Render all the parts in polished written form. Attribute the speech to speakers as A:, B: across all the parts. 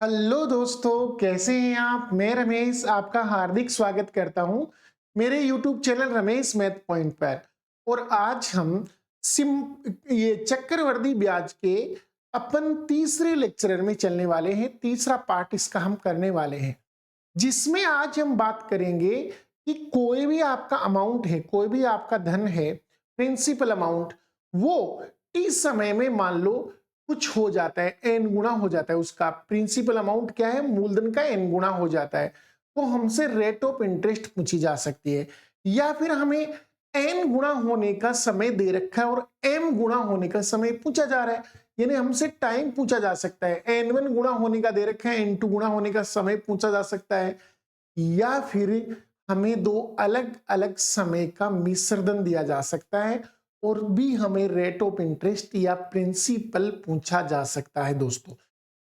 A: Hello दोस्तों, कैसे हैं आप। मैं रमेश आपका हार्दिक स्वागत करता हूं मेरे YouTube channel Ramesh math point पर। और आज हम सिम ये चक्रवर्ती ब्याज के अपन तीसरे लेक्चर में चलने वाले हैं। तीसरा पार्ट इसका हम करने वाले हैं, जिसमें आज हम बात करेंगे कि कोई भी आपका अमाउंट है, कोई भी आपका धन है, प्रिंसिपल अमाउंट, वो टी समय में मान लो कुछ हो जाता है, एन गुना हो जाता है। उसका प्रिंसिपल अमाउंट क्या है, मूलधन का एन गुना हो जाता है, तो हमसे रेट ऑफ इंटरेस्ट पूछी जा सकती है। या फिर हमें एन गुना होने का समय दे रखा है और एम गुना होने का समय पूछा जा रहा है, यानी हमसे टाइम पूछा जा सकता है। एन वन गुना होने का दे रखा है, एन टू गुना होने का समय पूछा जा सकता है, या फिर हमें दो अलग अलग समय का मिश्रण दिया जा सकता है और भी हमें रेट ऑफ इंटरेस्ट या प्रिंसिपल पूछा जा सकता है दोस्तों।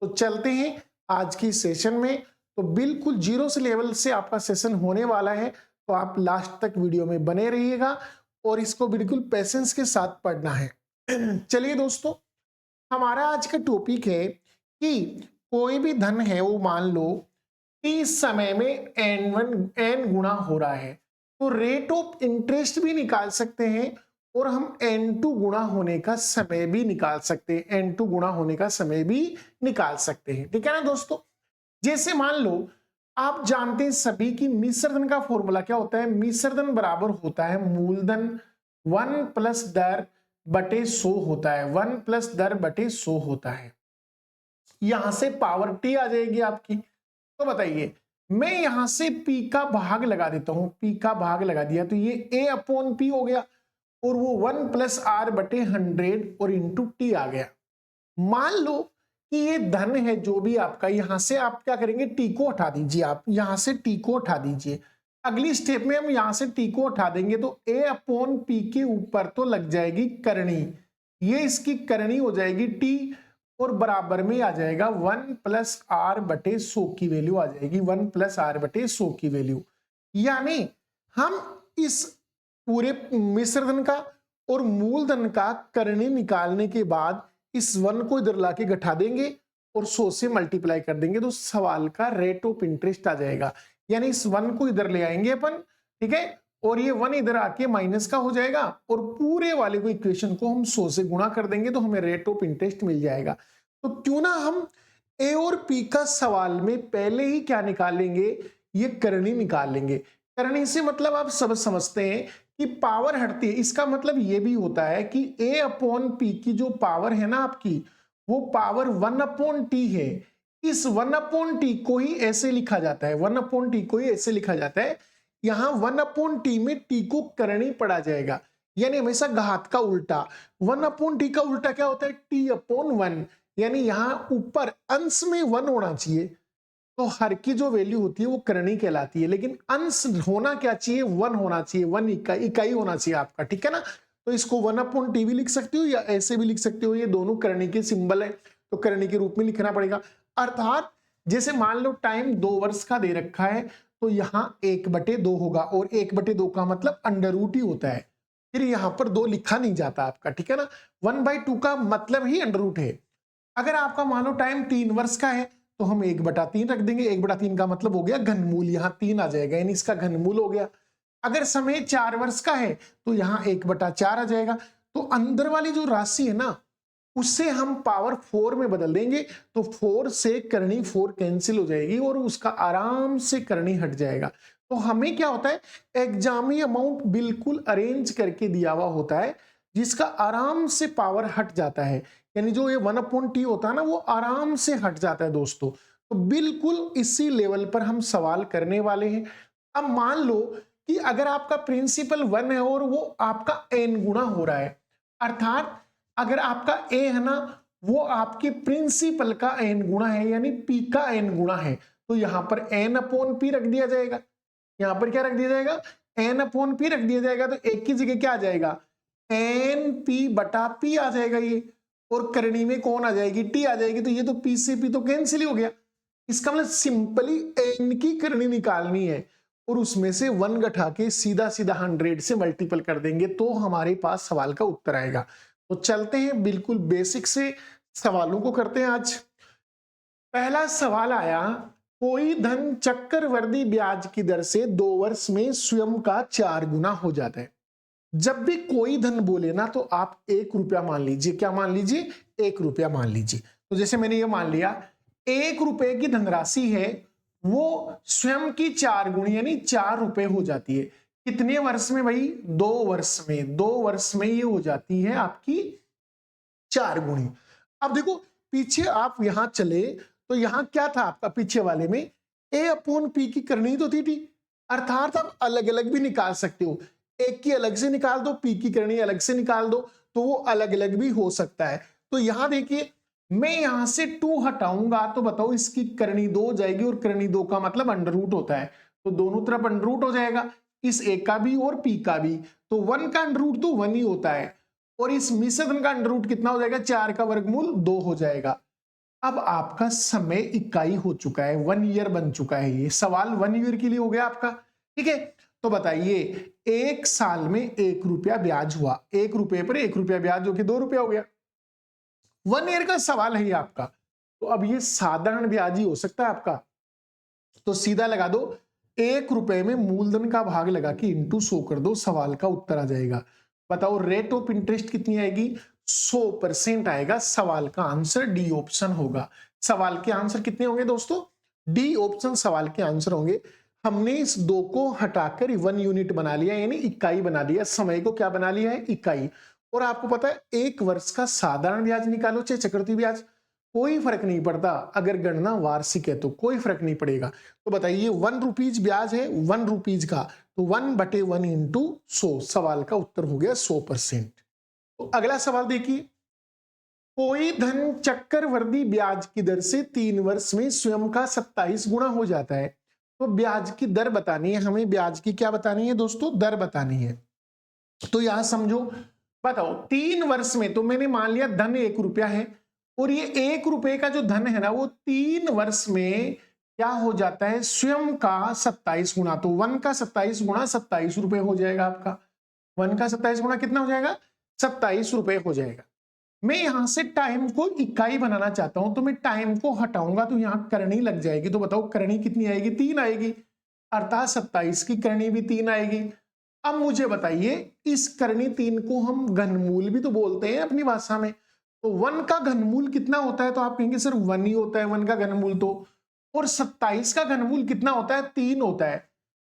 A: तो चलते हैं आज की सेशन में। तो बिल्कुल जीरो से लेवल से आपका सेशन होने वाला है, तो आप लास्ट तक वीडियो में बने रहिएगा और इसको बिल्कुल पेशेंस के साथ पढ़ना है। चलिए दोस्तों, हमारा आज का टॉपिक है कि कोई भी धन है, वो मान लो इस समय में एन गुना हो रहा है, तो रेट ऑफ इंटरेस्ट भी निकाल सकते हैं और हम एन टू गुना होने का समय भी निकाल सकते हैं। एन टू गुना होने का समय भी निकाल सकते हैं, ठीक है ना दोस्तों। जैसे मान लो आप जानते हैं सभी कि मिश्रधन का फॉर्मूला क्या होता है। मिश्रधन बराबर होता है मूलधन 1 प्लस दर बटे 100 होता है। 1 प्लस दर बटे 100 होता है। यहां से पावर टी आ जाएगी आपकी। तो बताइए, मैं यहां से पी का भाग लगा देता हूं। पी का भाग लगा दिया तो ये ए अपॉन पी हो गया और वो 1 प्लस आर बटे 100 और इंटू टी आ गया। मान लो कि ये धन है जो भी आपका, यहां से आप क्या करेंगे, टी को हटा दीजिए। आप यहां से टी को हटा दीजिए। अगली स्टेप में हम यहां से टी को हटा देंगे तो ए अपॉन पी के ऊपर तो लग जाएगी करनी, ये इसकी करनी हो जाएगी टी, और बराबर में आ जाएगा 1 प्लस आर बटे 100 की वैल्यू आ जाएगी। 1 प्लस आर बटे 100 की वैल्यू, यानी हम इस पूरे मिश्रधन का और मूलधन का करनी निकालने के बाद इस 1 को इधर लाके घटा देंगे और 100 से मल्टीप्लाई कर देंगे तो सवाल का रेट ऑफ इंटरेस्ट आ जाएगा। यानी इस 1 को इधर ले आएंगे अपन, ठीक है, और ये 1 इधर आके माइनस का हो जाएगा और पूरे वाले को इक्वेशन को हम 100 से गुणा कर देंगे तो हमें रेट ऑफ इंटरेस्ट मिल जाएगा। तो क्यों ना हम ए और पी का सवाल में पहले ही क्या निकालेंगे, ये करनी निकाल लेंगे। करनी से मतलब आप सब समझते हैं कि पावर हटती है। इसका मतलब ये भी होता है कि ए अपॉन पी की जो पावर है ना आपकी, वो पावर 1 अपॉन टी है। इस 1 अपॉन टी को ही ऐसे लिखा जाता है, 1 अपॉन टी को ही ऐसे लिखा जाता है। यहां 1 अपॉन टी में टी को करनी पड़ा जाएगा, यानी हमेशा घात का उल्टा। 1 अपॉन टी का उल्टा क्या होता है, टी अपॉन 1, यानी यहां ऊपर अंश में 1 होना चाहिए तो हर की जो वैल्यू होती है वो करनी कहलाती है, लेकिन अंश होना क्या चाहिए, 1 होना चाहिए। 1 इकाई होना चाहिए आपका, ठीक है ना। तो इसको 1 अपॉन टी भी लिख सकते हो या ऐसे भी लिख सकते हो, ये दोनों करनी के सिंबल है तो करनी के रूप में लिखना पड़ेगा। अर्थात जैसे मान लो टाइम 2 वर्ष का दे रखा है तो यहाँ 1/2 होगा, और 1/2 का मतलब अंडर रूट ही होता है, फिर यहाँ पर 2 लिखा नहीं जाता आपका, ठीक है ना। 1/2 का मतलब ही अंडर रूट है। अगर आपका मान लो टाइम 3 वर्ष का है तो हम 1/3 रख देंगे। 1/3 का मतलब हो गया घनमूल, यहाँ 3 आ जाएगा, यानी इसका घनमूल हो गया। अगर समय 4 वर्ष का है तो यहाँ 1/4 आ जाएगा। तो अंदर वाली जो राशि है ना, उससे हम पावर 4 में बदल देंगे तो 4 से करनी 4 कैंसिल हो जाएगी और उसका आराम से करनी हट जाएगा। तो हमें क्या होता है, एग्जामी अमाउंट बिल्कुल अरेंज करके दिया हुआ होता है जिसका आराम से पावर हट जाता है, यानी जो ये 1 अपॉन टी होता है ना, वो आराम से हट जाता है दोस्तों। तो बिल्कुल इसी लेवल पर हम सवाल करने वाले हैं। अब मान लो कि अगर आपका प्रिंसिपल 1 है और वो आपका n गुना हो रहा है, अर्थात अगर आपका a है ना, वो आपके प्रिंसिपल का n गुना है, यानी p का n गुना है, तो यहां पर n अपॉन p रख दिया जाएगा। यहां पर क्या रख दिया जाएगा, n अपॉन p रख दिया जाएगा। तो एक की जगह क्या आ जाएगा, एन पी बटा पी आ जाएगा ये, और करनी में कौन आ जाएगी, टी आ जाएगी। तो ये तो पी से पी तो कैंसिल ही हो गया। इसका मतलब सिंपली एन की करनी निकालनी है और उसमें से 1 घटा के सीधा सीधा 100 से मल्टीपल कर देंगे तो हमारे पास सवाल का उत्तर आएगा। तो चलते हैं बिल्कुल बेसिक से सवालों को करते हैं आज। पहला सवाल आया, कोई धन चक्रवृद्धि ब्याज की दर से 2 वर्ष में स्वयं का 4 गुना हो जाता है। जब भी कोई धन बोले ना तो आप 1 रुपया मान लीजिए। क्या मान लीजिए? 1 रुपया मान लीजिए। तो जैसे मैंने ये मान लिया 1 रुपए की धनराशि है, वो स्वयं की 4 गुणी यानी 4 रुपए हो जाती है। कितने वर्ष में भाई? 2 वर्ष में। 2 वर्ष में ये हो जाती है आपकी 4 गुणी। अब देखो पीछे आप यहां चले तो यहां क्या था आपका पीछे वाले में? ए अपॉन पी की करनी तो थी, अर्थात आप अलग अलग भी निकाल सकते हो। एक की अलग से निकाल दो, पी की करनी अलग से निकाल दो, तो वो अलग अलग भी हो सकता है। तो यहां देखिए मैं यहां से 2 हटाऊंगा तो बताओ इसकी करनी 2 हो जाएगी, और करनी 2 का मतलब अंडर रूट होता है, तो दोनों तरफ अंडर रूट हो जाएगा, इस एक का भी और पी का भी। तो 1 का अंडर रूट तो 1 ही होता है, और इस मिश्र धन का अंडर रूट कितना हो जाएगा? 4 का वर्गमूल 2 हो जाएगा। अब आपका समय इकाई हो चुका है, 1 ईयर बन चुका है। ये सवाल 1 ईयर के लिए हो गया आपका, ठीक है। तो बताइए 1 साल में 1 रुपया ब्याज हुआ, 1 रुपए पर 1 रुपया ब्याज जो कि 2 रुपया हो गया। 1 ईयर का सवाल है ये आपका, तो अब ये साधारण ब्याज ही हो सकता है आपका। तो सीधा लगा दो, 1 रुपए में मूलधन का भाग लगा के इंटू 100 कर दो, सवाल का उत्तर आ जाएगा। बताओ रेट ऑफ इंटरेस्ट कितनी आएगी? 100% आएगा। सवाल का आंसर डी ऑप्शन होगा। सवाल के आंसर कितने होंगे दोस्तों? डी ऑप्शन सवाल के आंसर होंगे। हमने इस 2 को हटाकर 1 यूनिट बना लिया, यानी इकाई बना लिया। समय को क्या बना लिया है? इकाई। और आपको पता है 1 वर्ष का साधारण ब्याज निकालो चाहे चक्रवृद्धि ब्याज, कोई फर्क नहीं पड़ता। अगर गणना वार्षिक है तो कोई फर्क नहीं पड़ेगा। तो बताइए 1 रुपीज ब्याज है 1 रुपीज का, तो 1/1 इंटू 100, सवाल का उत्तर हो गया 100%। तो अगला सवाल देखिए, कोई धन चक्रवृद्धि ब्याज की दर से 3 वर्ष में स्वयं का 27 गुना हो जाता है। तो ब्याज की दर बतानी है हमें। ब्याज की क्या बतानी है दोस्तों? दर बतानी है। तो यहां समझो, बताओ 3 वर्ष में, तो मैंने मान लिया धन 1 रुपया है, और ये 1 रुपए का जो धन है ना वो 3 वर्ष में क्या हो जाता है? स्वयं का 27 गुना। तो 1 का 27 गुना 27 रुपए हो जाएगा आपका। 1 का 27 गुना कितना हो जाएगा? 27 रुपए हो जाएगा। मैं यहां से टाइम को इकाई बनाना चाहता हूं, तो मैं टाइम को हटाऊंगा तो यहां करनी लग जाएगी। तो बताओ करनी कितनी आएगी? 3 आएगी, अर्थात 27 की करनी भी 3 आएगी। अब मुझे बताइए इस करनी 3 को हम घनमूल भी तो बोलते हैं अपनी भाषा में, तो 1 का घनमूल कितना होता है? तो आप कहेंगे सर 1 ही होता है 1 का घनमूल तो। और 27 का घनमूल कितना होता है? 3 होता है।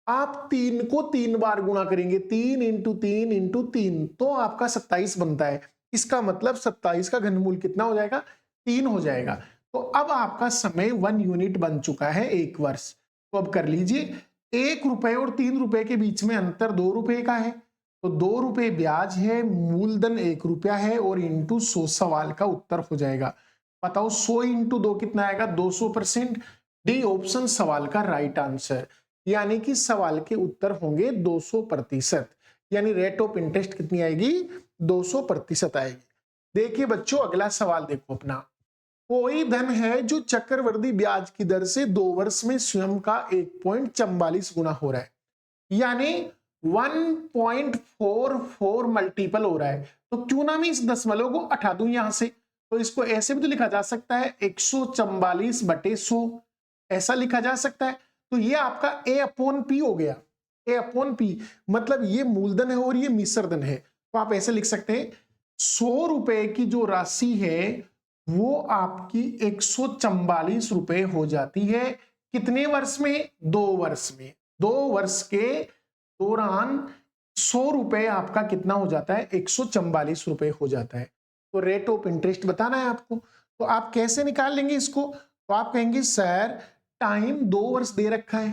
A: आप 3 को 3 बार गुणा करेंगे, 3 इंटू 3 इंटू 3, तो आपका 27 बनता है। इसका मतलब 27 का घनमूल कितना हो जाएगा? 3 हो जाएगा। तो अब आपका समय 1 यूनिट बन चुका है, 1 वर्ष। तो अब कर लीजिए, 1 रुपए और 3 रुपए के बीच में अंतर 2 रुपए का है, तो 2 रुपए ब्याज है, मूलधन 1 रुपया है, और इंटू 100 सवाल का उत्तर हो जाएगा। बताओ 100 इंटू 2 कितना आएगा? 200%। डी ऑप्शन सवाल का राइट आंसर, यानी कि सवाल के उत्तर होंगे 200%। यानी रेट ऑफ इंटरेस्ट कितनी आएगी? 200% आएगी। देखिए बच्चों अगला सवाल देखो अपना, कोई धन है जो चक्रवृद्धि ब्याज की दर से 2 वर्ष में स्वयं का 1.44 गुना हो रहा है, यानी 1.44 मल्टीपल हो रहा है। तो क्यों ना मैं इस दशमलव को हटा दूं यहां से, तो इसको ऐसे भी तो लिखा जा सकता है 144/100, ऐसा लिखा जा सकता है। तो ये आपका ए अपॉन पी हो गया। ए अपॉन पी मतलब ये मूलधन है और ये मिश्र धन है, तो आप ऐसे लिख सकते हैं 100 रुपए की जो राशि है वो आपकी 144 रुपए हो जाती है। कितने वर्ष में? 2 वर्ष में। 2 वर्ष के दौरान 100 रुपए आपका कितना हो जाता है? 144 रुपए हो जाता है। तो रेट ऑफ इंटरेस्ट बताना है आपको, तो आप कैसे निकाल लेंगे इसको? तो आप कहेंगे सर टाइम 2 वर्ष दे रखा है,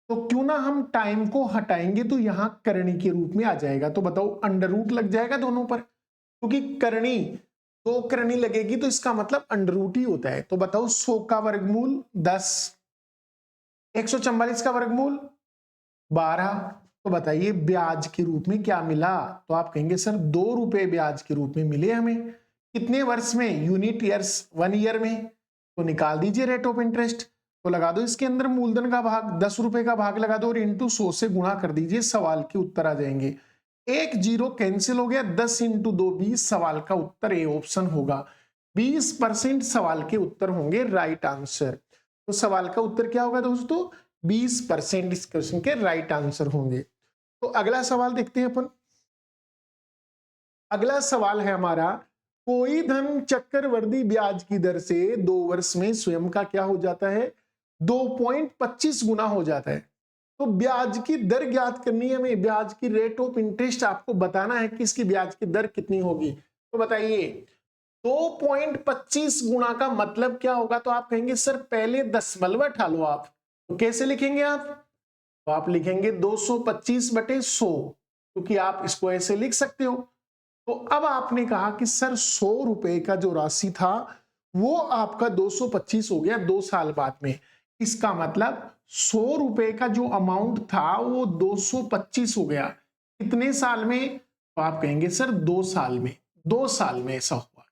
A: तो क्यों ना हम टाइम को हटाएंगे तो यहां करनी के रूप में आ जाएगा। तो बताओ अंडर रूट लग जाएगा दोनों पर, क्योंकि करनी 2 करनी लगेगी तो इसका मतलब अंडर रूट ही होता है। तो बताओ 100 का वर्गमूल 10, 144 का वर्गमूल 12। तो बताइए ब्याज के रूप में क्या मिला? तो आप कहेंगे सर 2 रुपए ब्याज के रूप में मिले हमें। कितने वर्ष में? यूनिट ईयर्स, 1 ईयर में। तो निकाल दीजिए रेट ऑफ इंटरेस्ट। तो लगा दो इसके अंदर मूलधन का भाग, 10 रुपए का भाग लगा दो और इंटू 100 से गुणा कर दीजिए, सवाल के उत्तर आ जाएंगे। 1 0 कैंसिल हो गया, 10 इंटू 2 20, सवाल का उत्तर ए ऑप्शन होगा। 20% सवाल के उत्तर होंगे राइट आंसर। तो सवाल का उत्तर क्या होगा दोस्तों? 20% इस क्वेश्चन के राइट आंसर होंगे। तो अगला सवाल देखते हैं अपन। अगला सवाल है हमारा, कोई धन चक्रवृद्धि ब्याज की दर से 2 वर्ष में स्वयं का क्या हो जाता है? 2.25 गुना हो जाता है। तो ब्याज की दर ज्ञात करनी है हमें, ब्याज की रेट ऑफ इंटरेस्ट आपको बताना है कि इसकी ब्याज की दर कितनी होगी। तो बताइए 2.25 गुना का मतलब क्या होगा? तो आप कहेंगे सर पहले दशमलव उठा लो आप। तो कैसे लिखेंगे आप? तो आप लिखेंगे 225/100, क्योंकि आप इसको ऐसे लिख सकते हो। तो अब आपने कहा कि सर 100 रुपए का जो राशि था वो आपका 225 हो गया 2 साल बाद में। इसका मतलब 100 रुपए का जो अमाउंट था वो 225 हो गया कितने साल में? तो आप कहेंगे सर 2 साल में। 2 साल में ऐसा हुआ।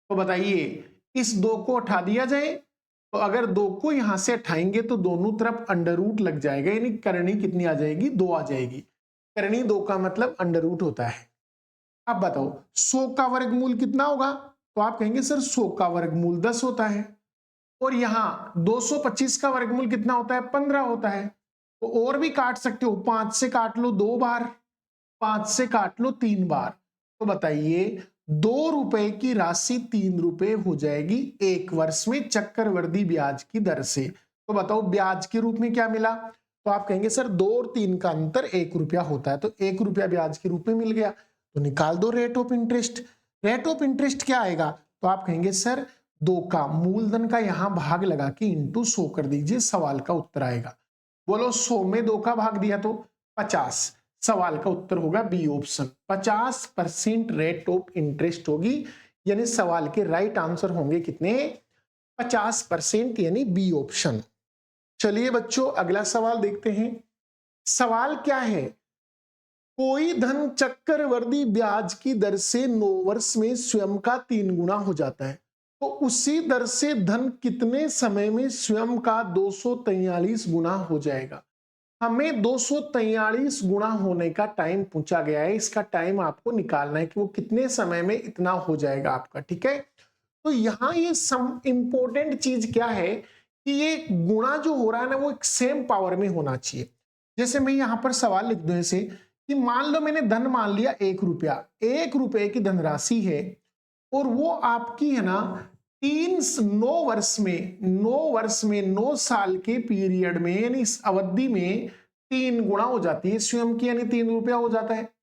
A: तो बताइए इस 2 को उठा दिया जाए, तो अगर 2 को यहां से उठाएंगे तो दोनों तरफ अंडर रूट लग जाएगा, यानी करनी कितनी आ जाएगी? 2 आ जाएगी। करनी 2 का मतलब अंडर रूट होता है। अब बताओ 100 का वर्गमूल कितना होगा? तो आप कहेंगे सर 100 का वर्गमूल 10 होता है, और यहां 225 का वर्गमूल कितना होता है? 15 होता है। तो और भी काट सकते हो, 5 से काट लो 2 बार, 5 से काट लो 3 बार। तो बताइए 2 रुपए की राशि 3 रुपए हो जाएगी 1 वर्ष में चक्रवृद्धि ब्याज की दर से। तो बताओ ब्याज के रूप में क्या मिला? तो आप कहेंगे सर 2 और 3 का अंतर 1 रुपया होता है, तो 1 रुपया ब्याज के रूप में मिल गया। तो निकाल दो rate of interest. Rate of interest क्या आएगा? तो आप कहेंगे सर 2 का मूलधन का यहां भाग लगा के इंटू 100 कर दीजिए, सवाल का उत्तर आएगा। बोलो 100 में 2 का भाग दिया तो 50, सवाल का उत्तर होगा B option. 50% rate of interest होगी, यानी सवाल के राइट आंसर होंगे कितने? 50%, यानी बी ऑप्शन। चलिए बच्चों अगला सवाल देखते हैं। सवाल क्या है? कोई धन चक्रवृद्धि ब्याज की दर से 9 वर्ष में स्वयं का 3 गुना हो जाता है, तो उसी दर से धन कितने समय में स्वयं का 243 गुना हो जाएगा? हमें 243 गुना होने का टाइम पूछा गया है, इसका टाइम आपको निकालना है कि वो कितने समय में इतना हो जाएगा आपका। ठीक है, तो यहां ये सम इंपॉर्टेंट चीज क्या है कि ये गुणा जो हो रहा है ना वो एक सेम पावर में होना चाहिए। जैसे मैं यहां पर सवाल लिख दूं ऐसे कि मान लो मैंने धन मान लिया 1 रुपया, 1 रुपए की धनराशि है और वो आपकी है ना 9 साल के पीरियड में, यानी इस अवधि में 3 गुना हो जाती है स्वयं की, यानी 3 रुपया हो जाता है।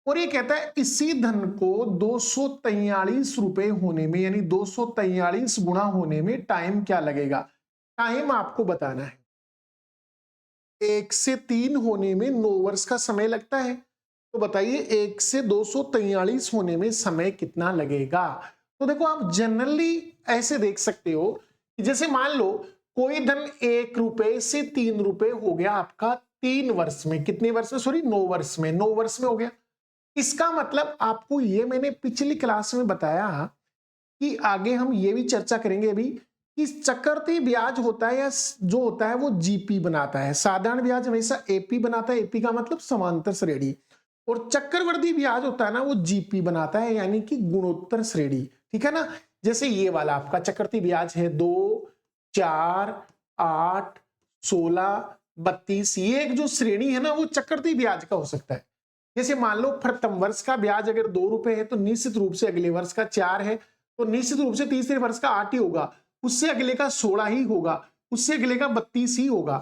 A: और ये कहता है इसी धन को 243 रुपए होने में, यानी 243 गुना होने में टाइम क्या लगेगा? टाइम आपको बताना है। 1 से 3 होने में 9 वर्ष का समय लगता है, तो बताइए 1 से 243 होने में समय कितना लगेगा? तो देखो आप जनरली ऐसे देख सकते हो कि जैसे मान लो कोई धन 1 रुपए से 3 रुपए हो गया आपका 3 वर्ष में, कितने वर्ष में? सॉरी 9 वर्ष में, 9 वर्ष में हो गया। इसका मतलब आपको ये मैंने पिछली क्लास में बताया कि आगे हम ये भी चर्चा करेंगे अभी कि चक्रवृद्धि ब्याज होता है या जो होता है वो जीपी बनाता है। साधारण ब्याज हमेशा एपी बनाता है, एपी का मतलब समांतर श्रेणी, और चक्रवृद्धि ब्याज होता है ना वो जीपी बनाता है, यानी कि गुणोत्तर श्रेणी। ठीक है ना, जैसे ये वाला आपका चक्रवृद्धि ब्याज है 2, 4, 8, 16, 32, ये एक जो श्रेणी है ना वो चक्रवृद्धि ब्याज का हो सकता है। जैसे मान लो प्रथम वर्ष का ब्याज अगर 2 रुपए है तो निश्चित रूप से अगले वर्ष का 4 है, तो निश्चित रूप से तीसरे वर्ष का 8 ही होगा, उससे अगले का 16 ही होगा, उससे अगले का 32 ही होगा।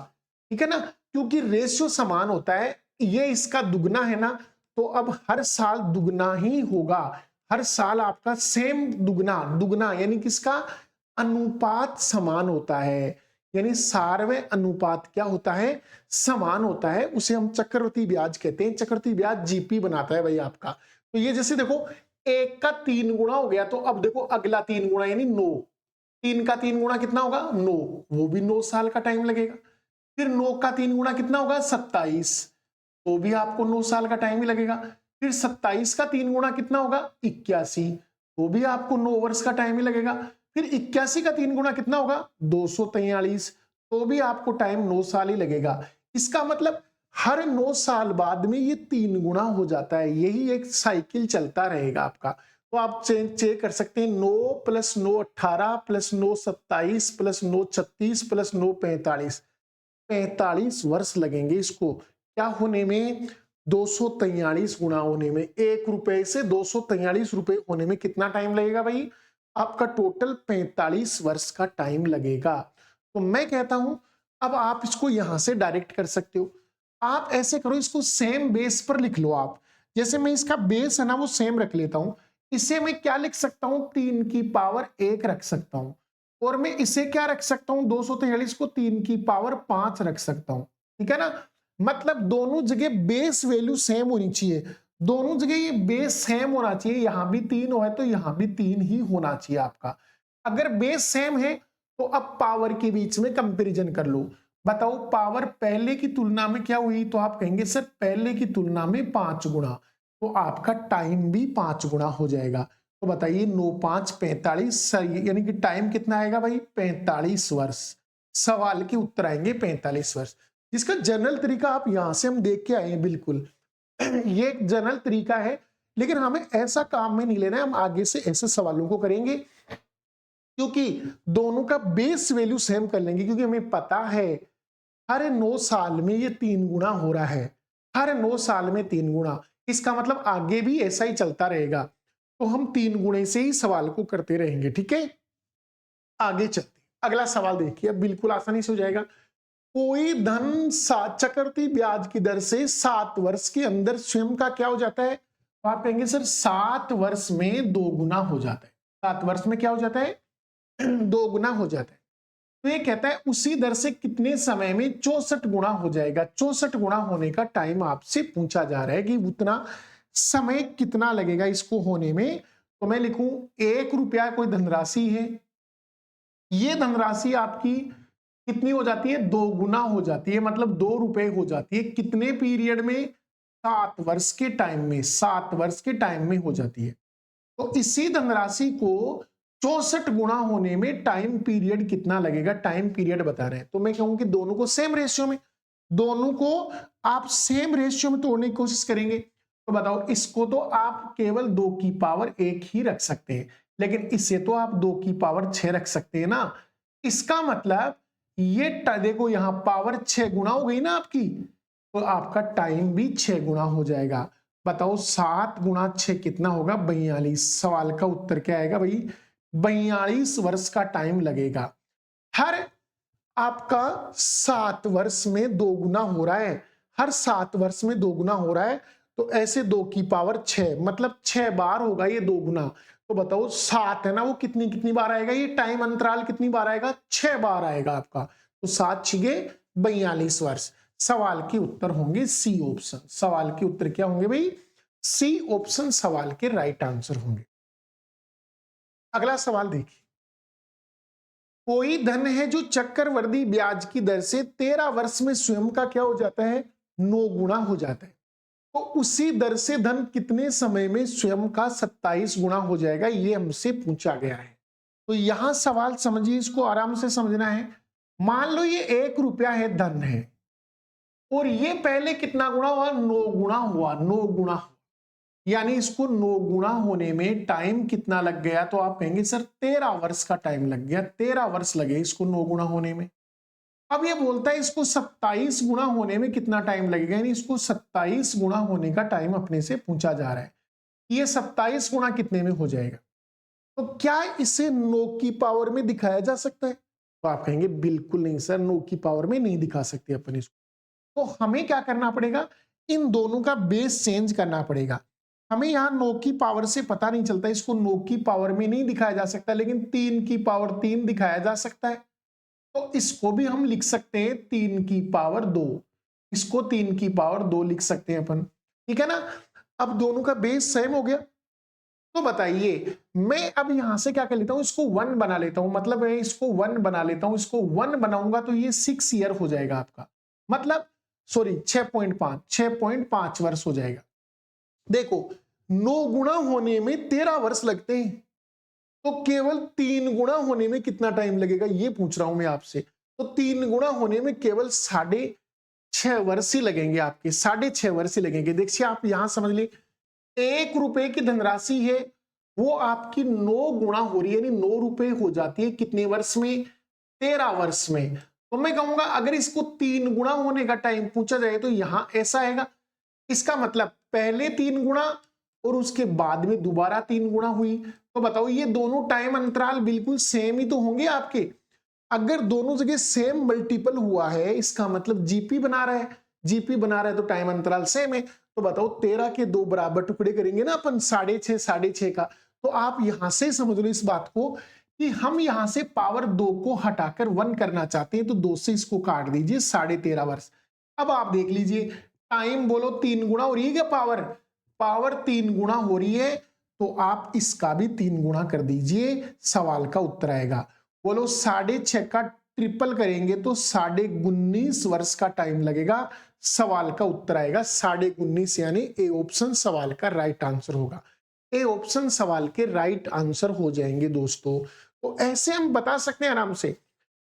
A: ठीक है ना, क्योंकि रेशियो समान होता है। ये इसका दुगना है ना, तो अब हर साल दुगना ही होगा, हर साल आपका सेम दुगना, दुगना यानी किसका? अनुपात समान होता है, यानी सारवे अनुपात क्या होता है? समान होता है, उसे हम चक्रवृद्धि ब्याज कहते हैं। चक्रवृद्धि ब्याज जीपी बनाता है भाई आपका। तो ये जैसे देखो 1 का 3 गुना हो गया, तो अब देखो अगला 3 गुना यानी 9, 3 का 3 गुना कितना होगा? 9, वो भी 9 साल का टाइम लगेगा। फिर 9 का 3 गुना कितना होगा? 27, तो भी आपको 9 साल का टाइम ही लगेगा। फिर 27 का 3 गुना कितना होगा? 81, तो भी आपको 9 वर्ष का टाइम ही लगेगा। फिर 81 का 3 गुना कितना होगा? 243, तो भी आपको टाइम 9 साल ही लगेगा। इसका मतलब हर 9 साल बाद में ये 3 गुना हो जाता है, यही एक साइकिल चलता रहेगा आपका। तो आप चेक कर सकते हैं 9 + 9 18 + 9 27 + 9 36 + 9 45, 45 वर्ष लगेंगे इसको क्या होने में, 243 गुना होने में। 1 रुपए से 243 रुपए होने में कितना टाइम लगेगा भाई, आपका टोटल 45 वर्ष का टाइम लगेगा। तो मैं कहता हूं अब आप इसको यहां से डायरेक्ट कर सकते हो। आप ऐसे करो, इसको सेम बेस पर लिख लो आप। जैसे मैं इसका बेस है ना वो सेम रख लेता हूं। इसे मैं क्या लिख सकता हूं, 3 की पावर 1 रख सकता हूं। और मैं इसे क्या रख सकता हूं, 243 को 3 की पावर 5 रख सकता हूं। ठीक है ना, मतलब दोनों जगह बेस वैल्यू सेम होनी चाहिए। दोनों जगह ये बेस सेम होना चाहिए। यहां भी 3 हो तो यहां भी 3 ही होना चाहिए आपका। अगर बेस सेम है तो अब पावर के बीच में कंपैरिजन कर लो। बताओ पावर पहले की तुलना में क्या हुई, तो आप कहेंगे सर पहले की तुलना में 5 गुना, तो आपका टाइम भी 5 गुना हो जाएगा। तो बताइए 9 5 45 सर, यानी कि टाइम कितना आएगा भाई, 45 वर्ष। सवाल के उत्तर आएंगे 45 वर्ष। इसका जनरल तरीका आप यहां से हम देख के आए हैं, बिल्कुल ये एक जनरल तरीका है, लेकिन हमें ऐसा काम में नहीं लेना है। हम आगे से ऐसे सवालों को करेंगे क्योंकि दोनों का बेस वैल्यू सेम कर लेंगे, क्योंकि हमें पता है हर 9 साल में ये 3 गुना हो रहा है। हर 9 साल में 3 गुना, इसका मतलब आगे भी ऐसा ही चलता रहेगा। तो हम 3 गुणे से ही सवाल को करते रहेंगे। ठीक है, आगे चलते अगला सवाल देखिए, बिल्कुल आसानी से हो जाएगा। कोई धन चक्रवृद्धि ब्याज की दर से 7 वर्ष के अंदर स्वयं का क्या हो जाता है, तो आप कहेंगे सर 7 वर्ष में 2 गुना हो जाता है। 7 वर्ष में क्या हो जाता है, 2 गुना हो जाता है। तो ये कहता है उसी दर से कितने समय में 64 गुना हो जाएगा। 64 गुना होने का टाइम आपसे पूछा जा रहा है कि उतना समय कितना लगेगा इसको होने में। तो मैं लिखूं 1 रुपया कोई धनराशि है, ये धनराशि आपकी कितनी हो जाती है, 2 गुना हो जाती है, मतलब 2 रुपए हो जाती है। कितने पीरियड में, 7 वर्ष के टाइम में, 7 वर्ष के टाइम में हो जाती है। तो इसी धनराशि को 64 गुना होने में टाइम पीरियड कितना लगेगा, टाइम पीरियड बता रहे हैं। तो मैं कहूं कि दोनों को सेम रेशियो में, दोनों को आप सेम रेशियो में तोड़ने की कोशिश करेंगे। तो बताओ, इसको तो आप केवल 2 की पावर 1 ही रख सकते हैं, लेकिन इसे तो आप 2 की पावर 6 रख सकते हैं ना। इसका मतलब ये देखो यहां पावर 6 गुना हो गई ना आपकी, तो आपका टाइम भी 6 गुना हो जाएगा। बताओ 7 गुना 6 कितना होगा, 42। सवाल का उत्तर क्या आएगा भाई, 42 वर्ष का टाइम लगेगा। हर आपका 7 वर्ष में 2 गुना हो रहा है, हर 7 वर्ष में 2 गुना हो रहा है, तो ऐसे 2 की पावर 6, मतलब 6 बार होगा ये 2 गुना। तो बताओ 7 है ना, वो कितनी कितनी बार आएगा, ये टाइम अंतराल कितनी बार आएगा, 6 बार आएगा आपका। तो 7 छिगे 42 वर्ष। सवाल के उत्तर होंगे सी ऑप्शन। सवाल के उत्तर क्या होंगे भाई, सी ऑप्शन सवाल के राइट आंसर होंगे। अगला सवाल देखिए, कोई धन है जो चक्रवृद्धि ब्याज की दर से 13 वर्ष में स्वयं का क्या हो जाता है, 9 गुना हो जाता है। तो उसी दर से धन कितने समय में स्वयं का 27 गुना हो जाएगा, ये हमसे पूछा गया है। तो यहां सवाल समझिए, इसको आराम से समझना है। मान लो ये 1 रुपया है, धन है, और ये पहले कितना गुना हुआ, 9 गुना हुआ, 9 गुना, यानी इसको 9 गुना होने में टाइम कितना लग गया, तो आप कहेंगे सर 13 वर्ष का टाइम लग गया। 13 वर्ष लगे इसको 9 गुना होने में। अब ये बोलता है इसको 27 गुना होने में कितना टाइम लगेगा, यानी इसको 27 गुना होने का टाइम अपने से पूछा जा रहा है। ये 27 गुना कितने में हो जाएगा, तो क्या इसे 9 की पावर में दिखाया जा सकता है, तो आप कहेंगे बिल्कुल नहीं सर, 9 की पावर में नहीं दिखा सकते अपन इसको। तो हमें क्या करना पड़ेगा, इन दोनों का बेस चेंज करना पड़ेगा। हमें यहाँ 9 की पावर से पता नहीं चलता, इसको 9 की पावर में नहीं दिखाया जा सकता, लेकिन 3 की पावर 3 दिखाया जा सकता है। तो इसको भी हम लिख सकते हैं 3 की पावर 2, इसको 3 की पावर 2 लिख सकते हैं अपन। ठीक है ना, अब दोनों का बेस सेम हो गया। तो बताइए, मैं अब यहां से क्या कर लेता हूं, इसको 1 बना लेता हूं, मतलब मैं इसको 1 बना लेता हूं। इसको 1 बनाऊंगा तो ये 6 ईयर हो जाएगा आपका, मतलब सॉरी 6.5 वर्ष हो जाएगा। देखो 9 गुना होने में 13 वर्ष लगते हैं, तो केवल 3 गुना होने में कितना टाइम लगेगा, ये पूछ रहा हूं मैं आपसे। तो 3 गुना होने में केवल 6.5 वर्ष ही लगेंगे आपके, 6.5 वर्ष ही लगेंगे। देखिए आप यहां समझ ली, 1 रुपए की धनराशि है वो आपकी 9 गुणा हो रही है, यानी 9 रुपए हो जाती है कितने वर्ष में? 13 वर्ष में। तो मैं कहूंगा अगर इसको 3 गुणा होने का टाइम पूछा जाए तो यहां ऐसा आएगा। इसका मतलब पहले 3 गुणा और उसके बाद में दोबारा 3 गुणा हुई। तो बताओ ये दोनों टाइम अंतराल बिल्कुल सेम ही तो होंगे आपके। अगर दोनों जगह सेम मल्टीपल हुआ है इसका मतलब जीपी बना रहा है, जीपी बना रहा है तो टाइम अंतराल सेम है। तो बताओ 13 के 2 बराबर टुकड़े करेंगे ना अपन 6.5 6.5 का। तो आप यहां से समझ लो इस बात को कि हम यहां से पावर 2 को हटाकर 1 करना चाहते हैं, तो 2 से इसको काट दीजिए 13.5 वर्ष। अब आप देख लीजिए टाइम बोलो 3 गुणा हो रही है क्या? पावर पावर 3 गुणा हो रही है, तो आप इसका भी 3 गुणा कर दीजिए, सवाल का उत्तर आएगा। बोलो 6.5 का ट्रिपल करेंगे तो 19.5 वर्ष का टाइम लगेगा, सवाल का उत्तर आएगा 19.5, यानी ए ऑप्शन सवाल का राइट आंसर होगा। ए ऑप्शन सवाल के राइट आंसर हो जाएंगे दोस्तों। तो ऐसे हम बता सकते हैं आराम से।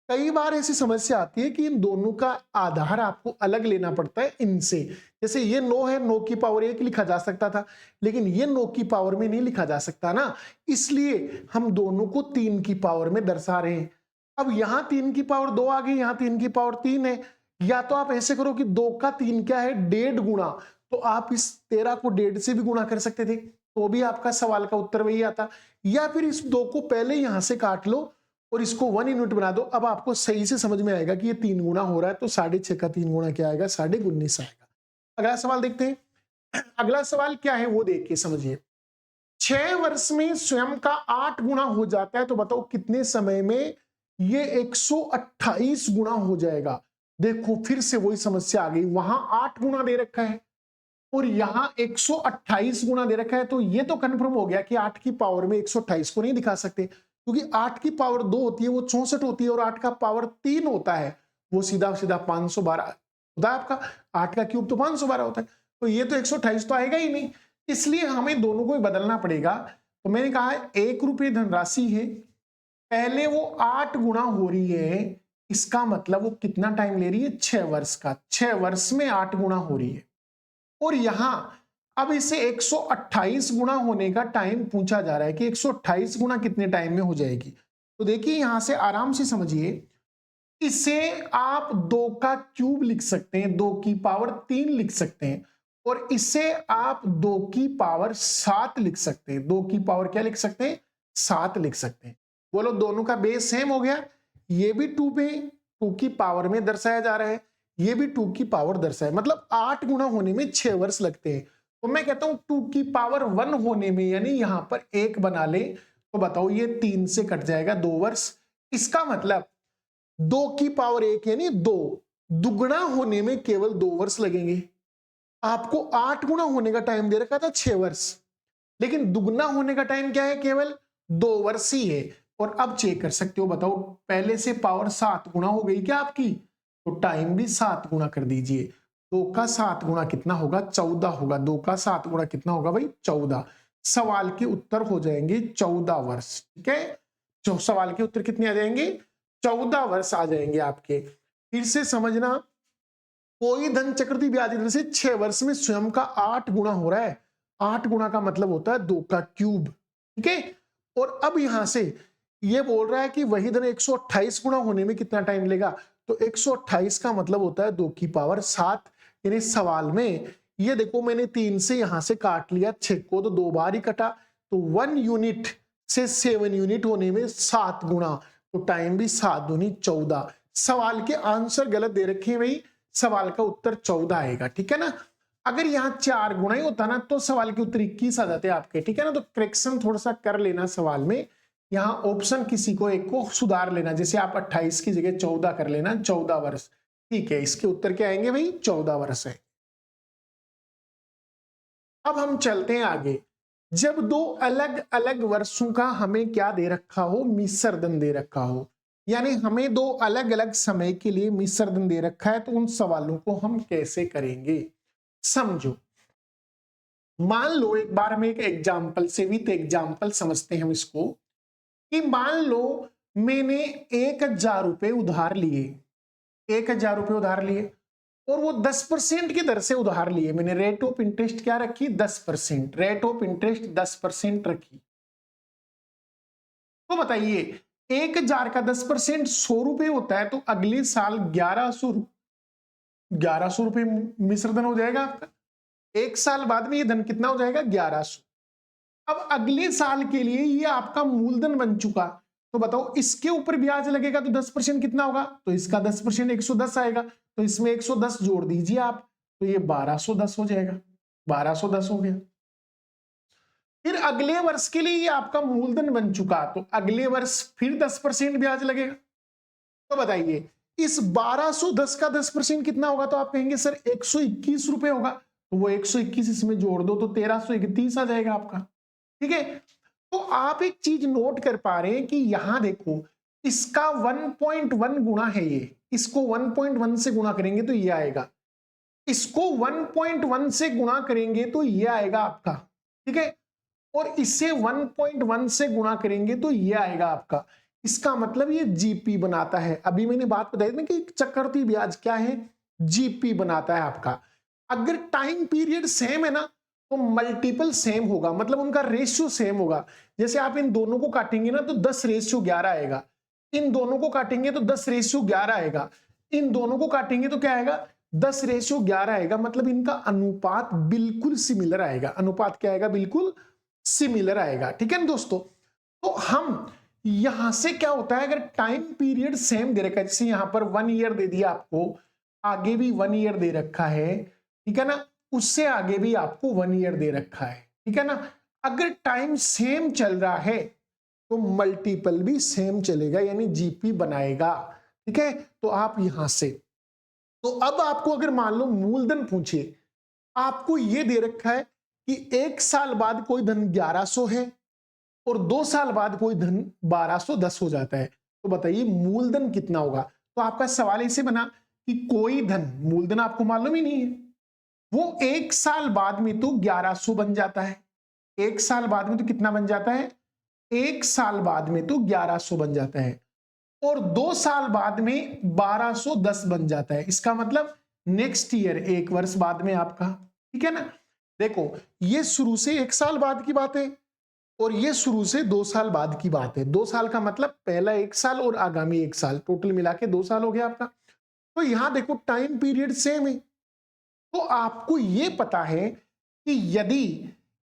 A: कई बार ऐसी समस्या आती है कि इन दोनों का आधार आपको अलग लेना पड़ता है इनसे। जैसे ये 9 है, 9 की पावर 1 लिखा जा सकता था, लेकिन ये 9 की पावर में नहीं लिखा जा सकता ना, इसलिए हम दोनों को 3 की पावर में दर्शा रहे हैं। अब यहां 3 की पावर 2 आ गई, यहां 3 की पावर 3 है। या तो आप ऐसे करो कि 2 का 3 क्या है? 1.5 गुणा। तो आप इस 13 को 1.5 से भी गुणा कर सकते थे, तो भी आपका सवाल का उत्तर वही आता। या फिर इस 2 को पहले यहां से काट लो और इसको 1 यूनिट बना दो। अब आपको सही से समझ में आएगा कि ये 3 गुणा हो रहा है, तो 6.5 का 3 गुणा क्या आएगा? 19.5 आएगा। अगला सवाल देखते हैं। अगला सवाल क्या है वो देख के समझिए। 6 वर्ष में स्वयं का 8 गुणा हो जाता है, तो बताओ कितने समय में ये 128 गुणा हो जाएगा? देखो फिर से वही समस्या आ गई, वहां 8 गुणा दे रखा है और यहां 128 गुणा दे रखा है। तो ये तो कंफर्म हो गया कि 8 की पावर में 128 को नहीं दिखा सकते, क्योंकि 8 की पावर 2 होती है वो 64 होती है, और 8 का पावर 3 होता है वो सीधा सीधा 512 होता है आपका। 8 का क्यूब तो 512 होता है, तो ये तो 128 तो आएगा ही नहीं, इसलिए हमें दोनों को ही बदलना पड़ेगा। तो मैंने कहा 1 रुपये धनराशि है, पहले वो 8 गुणा हो रही है, इसका मतलब वो कितना टाइम ले रही है? 6 वर्ष का। 6 वर्ष में 8 गुणा हो रही है, और यहां अब इसे 128 गुणा होने का टाइम पूछा जा रहा है कि 128 गुणा कितने टाइम में हो जाएगी। तो देखिए यहां से आराम से समझिए, इसे आप 2 का क्यूब लिख सकते हैं, 2 की पावर 3 लिख सकते हैं, और इसे आप 2 की पावर 7 लिख सकते हैं। 2 की पावर क्या लिख सकते हैं? 7 लिख सकते हैं। बोलो दोनों का बेस सेम हो गया, ये भी 2 पे 2 की पावर में दर्शाया जा रहा है, ये भी 2 की पावर दर्शाए, मतलब 8 गुना होने में 6 वर्ष लगते हैं। तो मैं कहता हूं 2 की पावर 1 होने में, यानी यहां पर 1 बना ले, तो बताओ ये 3 से कट जाएगा 2 वर्ष। इसका मतलब 2 की पावर 1 यानी 2 दुगना होने में केवल 2 वर्ष लगेंगे। आपको 8 गुना होने का टाइम दे रखा था 6 वर्ष, लेकिन दुगना होने का टाइम क्या है? केवल 2 वर्ष ही है। और अब चेक कर सकते हो, बताओ पहले से पावर 7 गुना हो गई क्या आपकी? तो टाइम भी 7 गुना कर दीजिए। 2 का 7 गुना कितना होगा? 14 होगा। 2 का 7 गुना कितना होगा भाई? 14। सवाल के उत्तर हो जाएंगे 14 वर्ष। ठीक है, जो सवाल के उत्तर कितने आ जाएंगे? 14 वर्ष आ जाएंगे आपके। फिर से समझना, कोई धन चक्रवृद्धि ब्याज दर से 6 वर्ष में स्वयं का 8 गुना हो रहा है। 8 गुना का मतलब होता है 2 का क्यूब। ठीक है, और अब यहां से ये बोल रहा है कि वही धन 128 गुना होने में कितना टाइम लेगा? तो 128 का मतलब होता है 2 की पावर 7। यानी सवाल में ये देखो मैंने 3 से यहां से काट लिया, 6 को तो 2 बार ही कटा, तो 1 यूनिट से 7 यूनिट होने में 7 गुना, तो टाइम भी 7 दूनी 14। सवाल के आंसर गलत दे रखे हैं भाई, सवाल का उत्तर 14 आएगा। ठीक है ना, अगर यहाँ 4 गुना ही होता ना तो सवाल के उत्तर 21 आ जाते आपके। ठीक है ना, तो करेक्शन थोड़ा सा कर लेना सवाल में, यहाँ ऑप्शन किसी को एक को सुधार लेना, जैसे आप 28 की जगह 14 कर लेना, 14 वर्ष। ठीक है, इसके उत्तर क्या आएंगे भाई? 14 वर्ष है। अब हम चलते हैं आगे। जब 2 अलग अलग वर्षों का हमें क्या दे रखा हो? मिश्रधन दे रखा हो, यानी हमें 2 अलग अलग समय के लिए मिश्रधन दे रखा है, तो उन सवालों को हम कैसे करेंगे समझो। मान लो एक बार हम एक एग्जाम्पल से भी, तो एग्जाम्पल समझते हैं हम इसको, कि मान लो मैंने 1000 रुपए उधार लिए, 1000 रुपए उधार लिए, और वो 10% की दर से उधार लिए। मैंने रेट ऑफ इंटरेस्ट क्या रखी? 10%। रेट ऑफ इंटरेस्ट 10% रखी। तो बताइए 1000 का 10% 100 रुपए होता है, तो अगले साल 1100 रुपए मिश्र धन हो जाएगा आपका। एक साल बाद में ये धन कितना हो जाएगा? 1100। अब अगले साल के लिए ये आपका मूलधन बन चुका, तो बताओ इसके ऊपर ब्याज लगेगा तो 10% कितना होगा? तो इसका 10% 110 आएगा, तो इसमें 110 जोड़ दीजिए आप, तो ये 1210 हो जाएगा। 1210 हो गया। फिर अगले वर्ष के लिए ये आपका मूलधन बन चुका, तो अगले वर्ष फिर 10% ब्याज लगेगा। तो बताइए इस 1210 का 10% कितना होगा? तो आप कहेंगे सर 121 रुपए होगा, तो वो 121 इसमें जोड़ दो तो 1331 आ जाएगा आपका। ठीक है, तो आप एक चीज नोट कर पा रहे हैं कि यहां देखो इसका 1.1 गुणा है, ये इसको 1.1 से गुणा करेंगे तो ये आएगा, इसको 1.1 से गुणा करेंगे तो ये आएगा आपका। ठीक है, और इसे 1.1 से गुणा करेंगे तो ये आएगा आपका। इसका मतलब ये जीपी बनाता है। अभी मैंने बात बताई ना कि चक्रवृद्धि ब्याज क्या है? जीपी बनाता है आपका। अगर टाइम पीरियड सेम है ना तो मल्टीपल सेम होगा, मतलब उनका रेशियो सेम होगा। जैसे आप इन दोनों को काटेंगे ना तो 10:11 आएगा, इन दोनों को काटेंगे तो 10:11 आएगा, इन दोनों को काटेंगे तो क्या आएगा? 10:11 आएगा। मतलब इनका अनुपात बिल्कुल सिमिलर आएगा। अनुपात क्या आएगा? बिल्कुल सिमिलर आएगा। ठीक है ना दोस्तों, तो हम यहां से क्या होता है, अगर टाइम पीरियड सेम दे रखा है, जैसे यहां पर 1 ईयर दे दिया आपको, आगे भी 1 ईयर दे रखा है, ठीक है ना, उससे आगे भी आपको 1 ईयर दे रखा है, ठीक है ना। अगर टाइम सेम चल रहा है तो मल्टीपल भी सेम चलेगा, यानी जीपी बनाएगा। ठीक है, तो आप यहां से, तो अब आपको अगर मान लो मूलधन पूछे, आपको यह दे रखा है कि 1 साल बाद कोई धन 1100 है और 2 साल बाद कोई धन 1210 हो जाता है, तो बताइए मूलधन कितना होगा? तो आपका सवाल ऐसे बना कि कोई धन, मूलधन आपको मालूम ही नहीं है, वो 1 साल बाद में तो 1100 बन जाता है। 1 साल बाद में तो कितना बन जाता है? 1 साल बाद में तो 1100 बन जाता है, और 2 साल बाद में 1210 बन जाता है। इसका मतलब नेक्स्ट ईयर, 1 वर्ष बाद में आपका। ठीक है ना, देखो ये शुरू से 1 साल बाद की बात है और ये शुरू से 2 साल बाद की बात है। 2 साल का मतलब पहला 1 साल और आगामी 1 साल, टोटल मिला के 2 साल हो गया आपका। तो यहां देखो टाइम पीरियड सेम है, तो आपको यह पता है कि यदि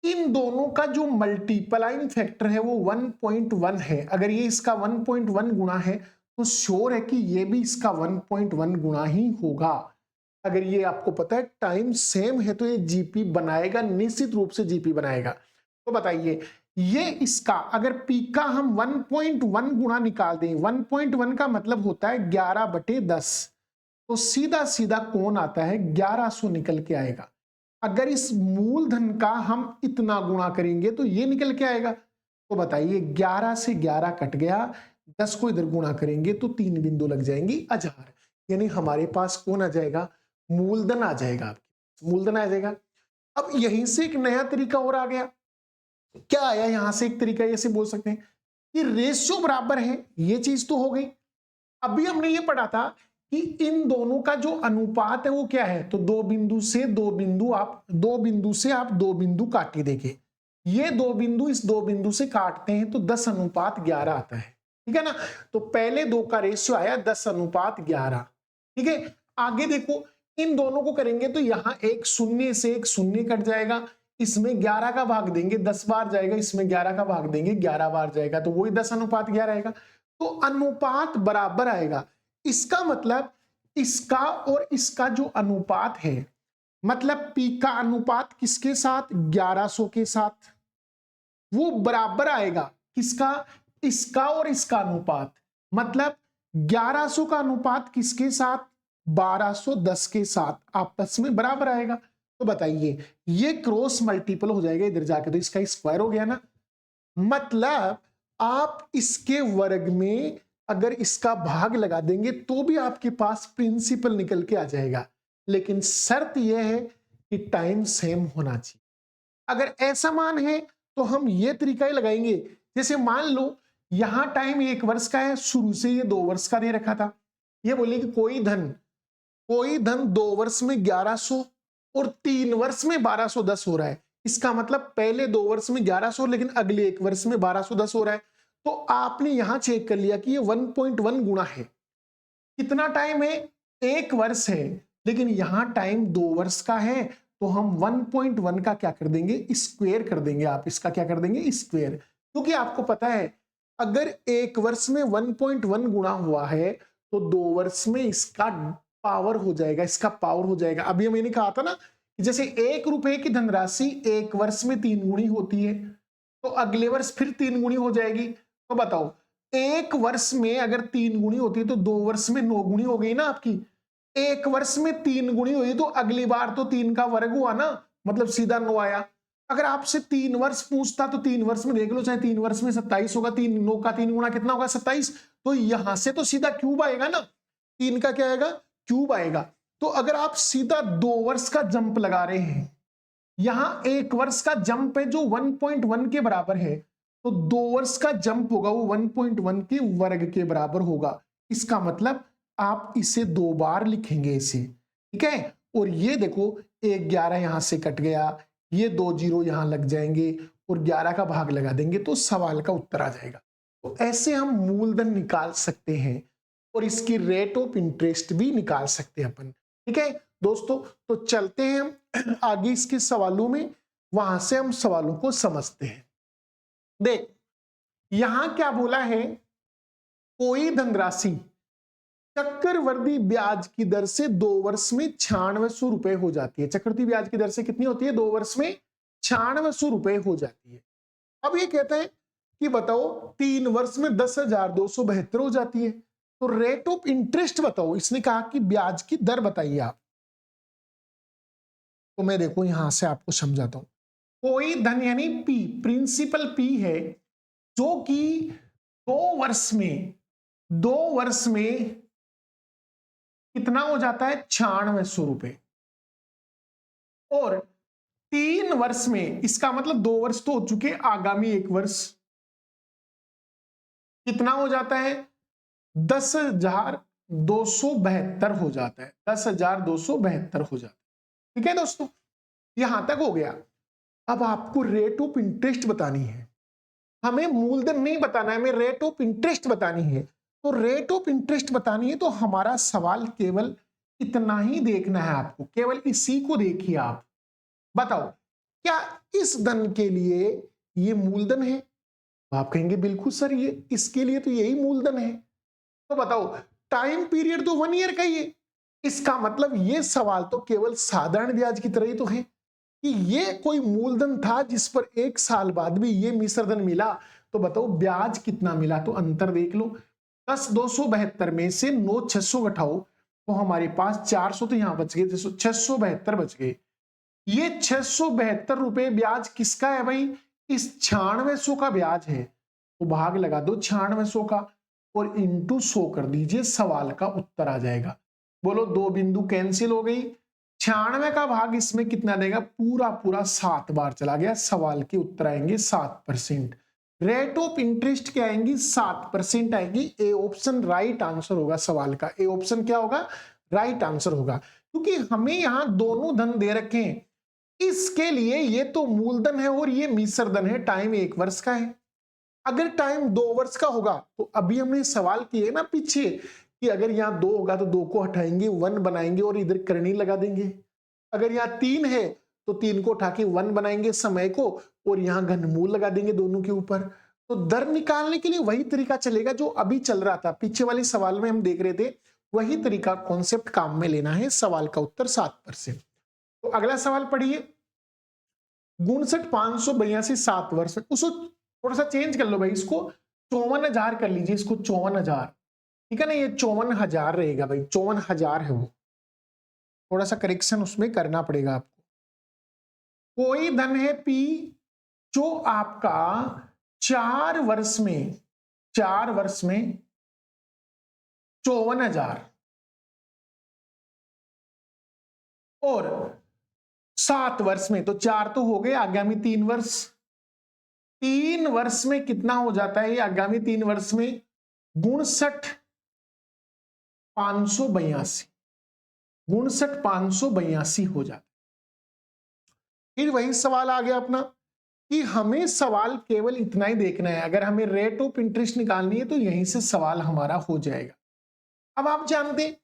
A: इन दोनों का जो मल्टीप्लाइंग फैक्टर है वो 1.1 है, अगर ये इसका 1.1 गुणा है तो श्योर है कि ये भी इसका 1.1 गुणा ही होगा। अगर ये आपको पता है टाइम सेम है तो ये जीपी बनाएगा, निश्चित रूप से जीपी बनाएगा। तो बताइए ये इसका अगर पी का हम 1.1 गुणा निकाल दें, 1.1 का मतलब होता है 11/10, तो सीधा सीधा कौन आता है? 1100 निकल के आएगा। अगर इस मूलधन का हम इतना गुणा करेंगे तो ये निकल के आएगा। तो बताइए 11 से 11 कट गया, 10 को इधर गुणा करेंगे तो 3 बिंदु लग जाएंगी 1000, यानी हमारे पास कौन आ जाएगा? मूलधन आ जाएगा, आपके मूलधन आ जाएगा। अब यहीं से एक नया तरीका और आ गया। क्या आया यहां से? एक तरीका ऐसे बोल सकते हैं कि रेशियो बराबर है, ये चीज तो हो गई। अभी हमने ये पढ़ा था कि इन दोनों का जो अनुपात है वो क्या है, तो 2 बिंदु से 2 बिंदु, आप 2 बिंदु से आप 2 बिंदु काटे देंगे, ये 2 बिंदु इस 2 बिंदु से काटते हैं तो 10:11 आता है। ठीक है ना, तो पहले 2 का रेशियो आया 10:11। ठीक है, आगे देखो इन दोनों को करेंगे तो यहां एक शून्य से एक शून्य कट जाएगा, इसमें 11 का भाग देंगे 10 बार जाएगा, इसमें 11 का भाग देंगे 11 बार जाएगा, तो वही 10:11 आएगा। तो अनुपात बराबर आएगा। इसका मतलब इसका और इसका जो अनुपात है, मतलब पी का अनुपात किसके साथ? 1100 के साथ, वो बराबर आएगा किसका? इसका और इसका अनुपात, मतलब 1100 का अनुपात किसके साथ? 1210 के साथ, आपस में बराबर आएगा। तो बताइए ये क्रॉस मल्टीपल हो जाएगा इधर जाके, तो इसका स्क्वायर हो गया ना, मतलब आप इसके वर्ग में अगर इसका भाग लगा देंगे तो भी आपके पास प्रिंसिपल निकल के आ जाएगा, लेकिन शर्त यह है कि टाइम सेम होना चाहिए। अगर ऐसा मान है तो हम ये तरीका ही लगाएंगे। जैसे मान लो यहां टाइम 1 वर्ष का है, शुरू से ये 2 वर्ष का दे रखा था, ये बोले कि कोई धन 2 वर्ष में 1100 और 3 वर्ष में 1210 हो रहा है। इसका मतलब पहले 2 वर्ष में 1100 लेकिन अगले 1 वर्ष में 1210 हो रहा है। तो आपने यहां चेक कर लिया कि ये 1.1 गुणा है। कितना टाइम है? 1 वर्ष है, लेकिन यहां टाइम 2 वर्ष का है, तो हम 1.1 का क्या कर देंगे? स्क्वायर कर देंगे। आप इसका क्या कर देंगे? स्क्वायर। क्योंकि आपको पता है अगर 1 वर्ष में 1.1 गुणा हुआ है तो 2 वर्ष में इसका पावर हो जाएगा, इसका पावर हो जाएगा। अभी मैंने कहा था ना कि जैसे 1 रुपए की धनराशि 1 वर्ष में 3 गुणी होती है, तो अगले वर्ष फिर 3 गुणी हो जाएगी। तो बताओ 1 वर्ष में अगर 3 गुणी होती है तो 2 वर्ष में 9 गुणी हो गई ना आपकी। 1 वर्ष में 3 गुणी हुई तो अगली बार तो 3 का वर्ग हुआ ना, मतलब सीधा 9 आया। अगर आपसे 3 वर्ष पूछता तो 3 वर्ष में देख लो, चाहे 3 वर्ष में 27 होगा, 3 9 का 3 गुणा कितना होगा? 27। तो यहां से तो सीधा क्यूब आएगा ना, 3 का क्या आएगा? क्यूब आएगा। तो अगर आप सीधा 2 वर्ष का जंप लगा रहे हैं, यहां 1 वर्ष का जंप है जो 1.1 के बराबर है, तो 2 वर्ष का जंप होगा वो 1.1 के वर्ग के बराबर होगा। इसका मतलब आप इसे 2 बार लिखेंगे इसे, ठीक है। और ये देखो 11 यहां से कट गया, ये 2 जीरो यहां लग जाएंगे और 11 का भाग लगा देंगे तो सवाल का उत्तर आ जाएगा। तो ऐसे हम मूलधन निकाल सकते हैं और इसकी रेट ऑफ इंटरेस्ट भी निकाल सकते हैं अपन, ठीक है दोस्तों। तो चलते हैं हम आगे इसके सवालों में, वहां से हम सवालों को समझते हैं। देख यहां क्या बोला है, कोई धनराशि चक्रवृद्धि ब्याज की दर से 2 वर्ष में 9600 रुपए हो जाती है। चक्रवृद्धि ब्याज की दर से कितनी होती है? 2 वर्ष में 9600 रुपए हो जाती है। अब ये कहते हैं कि बताओ 3 वर्ष में 10,272 हो जाती है, तो रेट ऑफ इंटरेस्ट बताओ। इसने कहा कि ब्याज की दर बताइए आप। तो मैं देखो यहां से आपको समझाता हूं। कोई धन यानी पी, प्रिंसिपल पी है, जो कि 2 वर्ष में कितना हो जाता है? 9600 रुपए। और 3 वर्ष में, इसका मतलब 2 वर्ष तो हो चुके, आगामी 1 वर्ष कितना हो जाता है? 10,272 हो जाता है। 10,272 हो जाता है, ठीक है दोस्तों। यहां तक हो गया। अब आपको रेट ऑफ इंटरेस्ट बतानी है, हमें मूलधन नहीं बताना है, हमें रेट ऑफ इंटरेस्ट बतानी है। तो रेट ऑफ इंटरेस्ट बतानी है तो हमारा सवाल केवल इतना ही देखना है आपको, केवल इसी को देखिए आप। बताओ क्या इस धन के लिए ये मूलधन है? तो आप कहेंगे बिल्कुल सर, ये इसके लिए तो यही मूलधन है। तो बताओ टाइम पीरियड तो 1 ईयर का ही है। इसका मतलब ये सवाल तो केवल साधारण ब्याज की तरह ही तो है कि ये कोई मूलधन था जिस पर 1 साल बाद भी ये मिश्रधन मिला। तो बताओ ब्याज कितना मिला? तो अंतर देख लो, 10,272 में से 9,600 घटाओ तो हमारे पास 400 तो यहां बच गए, 672 बच गए। ये 672 रुपए ब्याज किसका है भाई? इस 9600 का ब्याज है। तो भाग लगा दो 9600 का और इंटू 100 कर दीजिए, सवाल का उत्तर आ जाएगा। बोलो 2 बिंदु कैंसिल हो गई। 96 का भाग इसमें कितना देगा? पूरा पूरा 7 बार चला गया। सवाल के उत्तर आएंगे 7%। रेट ऑफ इंटरेस्ट क्या आएंगी? 7% आएगी। ए ऑप्शन राइट आंसर होगा सवाल का। ए ऑप्शन क्या होगा? राइट आंसर होगा, क्योंकि हमें यहां दोनों धन दे रखे हैं। इसके लिए ये तो मूलधन है और ये मिश्रधन है। टाइम 1 वर्ष का है। अगर टाइम 2 वर्ष का होगा तो अभी हमने सवाल किए ना पीछे कि अगर यहाँ 2 होगा तो 2 को हटाएंगे, 1 बनाएंगे और इधर करनी लगा देंगे। अगर यहाँ 3 है तो 3 को उठा के 1 बनाएंगे समय को और यहाँ घनमूल लगा देंगे दोनों के ऊपर। तो दर निकालने के लिए वही तरीका चलेगा जो अभी चल रहा था, पीछे वाले सवाल में हम देख रहे थे। वही तरीका कॉन्सेप्ट काम में लेना है। सवाल का उत्तर 7%। तो अगला सवाल पढ़िए। 59,582 7 वर्ष में, उसको थोड़ा सा चेंज कर लो भाई, इसको 54,000 कर लीजिए, इसको 54,000, ठीक है ना। ये 54,000 रहेगा भाई, 54,000 है वो। थोड़ा सा करेक्शन उसमें करना पड़ेगा आपको। कोई धन है पी जो आपका 4 वर्ष में 54,000 और 7 वर्ष में, तो 4 तो हो गए, आगामी 3 वर्ष, 3 वर्ष में कितना हो जाता है? आगामी 3 वर्ष में 59,582 हो जाता है। फिर वही सवाल आ गया अपना कि हमें सवाल केवल इतना ही देखना है, अगर हमें रेट ऑफ इंटरेस्ट निकालनी है तो यहीं से सवाल हमारा हो जाएगा। अब आप जानते हैं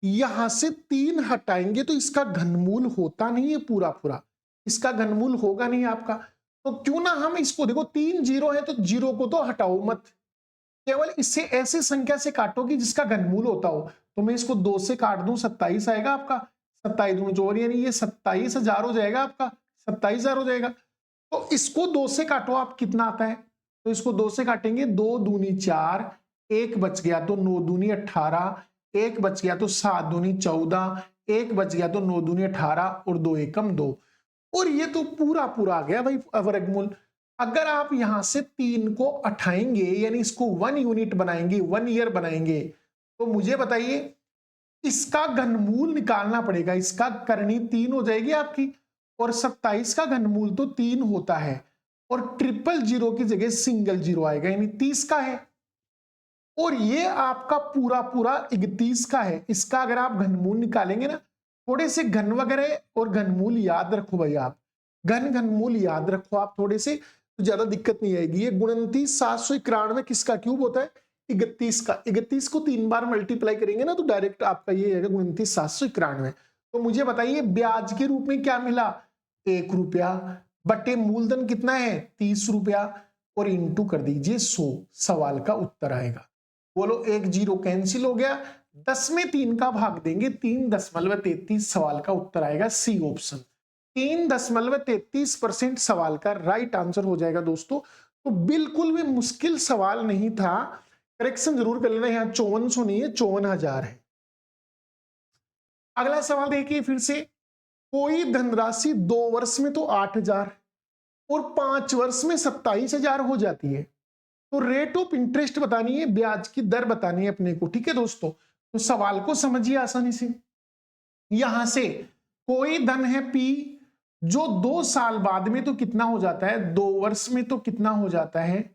A: यहां से 3 हटाएंगे तो इसका घनमूल होता नहीं है पूरा पूरा, इसका घनमूल होगा नहीं आपका। तो क्यों ना हम इसको, देखो 3 जीरो है तो जीरो को तो हटाओ मत, केवल इससे ऐसे संख्या से काटो कि जिसका घनमूल होता हो। तो मैं इसको 2 से काट दूं, 27 आएगा आपका, 27 दूनी 4 यानी ये 27,000 हो जाएगा आपका, 27,000 हो जाएगा। तो इसको 2 से काटो आप, कितना आता है? तो इसको 2 से काटेंगे, 2 दूनी 4, एक बच गया तो 9 दूनी 18, एक बच गया तो 7 दूनी 14, एक बच गया तो 9 दूनी 18 और 2 एकम 2। और ये तो पूरा पूरा आ गया भाई वर्गमूल। अगर आप यहां से 3 को उठाएंगे यानी इसको 1 यूनिट बनाएंगे, 1 ईयर बनाएंगे, तो मुझे बताइए इसका घनमूल निकालना पड़ेगा। इसका करनी 3 हो जाएगी आपकी, और 27 का घनमूल तो 3 होता है, और ट्रिपल जीरो की जगह सिंगल जीरो आएगा यानी 30 का है, और ये आपका पूरा पूरा 31 का है। इसका अगर आप घनमूल निकालेंगे ना, थोड़े से घन वगैरह और घनमूल याद रखो भाई, आप घनमूल याद रखो आप थोड़े से, तो ज्यादा दिक्कत नहीं आएगी। ये 29,791 किसका क्यूब होता है? 31 का। 31 को 3 बार मल्टीप्लाई करेंगे ना तो डायरेक्ट आपका ये आएगा 29,791। तो मुझे बताइए ब्याज के रूप में क्या मिला? 1 रुपया, बटे मूलधन कितना है? 30 रुपया, और इंटू कर दीजिए 100, सवाल का उत्तर आएगा। बोलो, 1 जीरो कैंसिल हो गया, 10 में 3 का भाग देंगे, 3.33, सवाल का उत्तर आएगा सी ऑप्शन। 3.33% सवाल का राइट आंसर हो जाएगा दोस्तों। तो बिल्कुल भी मुश्किल सवाल नहीं था, करेक्शन जरूर कर लेना, यहाँ 5400 नहीं है, 54,000 है। अगला सवाल देखिए फिर से, कोई धनराशि 2 वर्ष में तो 8,000 और 5 वर्ष में 27,000 हो जाती है, तो रेट ऑफ इंटरेस्ट बतानी है, ब्याज की दर बतानी है अपने को। ठीक है दोस्तों, तो सवाल को समझिए आसानी से। यहां से कोई धन है P जो 2 साल बाद में तो कितना हो जाता है? 2 वर्ष में तो कितना हो जाता है?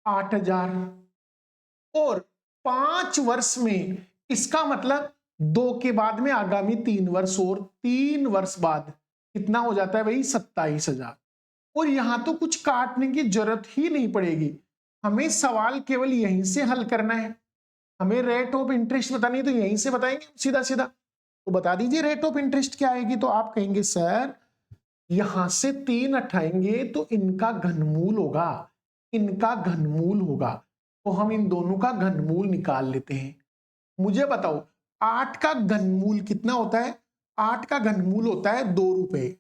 A: 8,000, और 5 वर्ष में, इसका मतलब 2 के बाद में आगामी 3 वर्ष, और 3 वर्ष बाद कितना हो जाता है भाई? 27,000। और यहां तो कुछ काटने की जरूरत ही नहीं पड़ेगी, हमें सवाल केवल यहीं से हल करना है। हमें रेट ऑफ इंटरेस्ट बतानी है तो यहीं से बताएंगे सीधा सीधा। तो बता दीजिए रेट ऑफ इंटरेस्ट क्या आएगी? तो आप कहेंगे सर यहां से 3 हटाएंगे तो इनका घनमूल होगा, इनका घनमूल होगा, तो हम इन दोनों का घनमूल निकाल लेते हैं। मुझे बताओ 8 का घनमूल कितना होता है? 8 का घनमूल होता है 2 रुपए,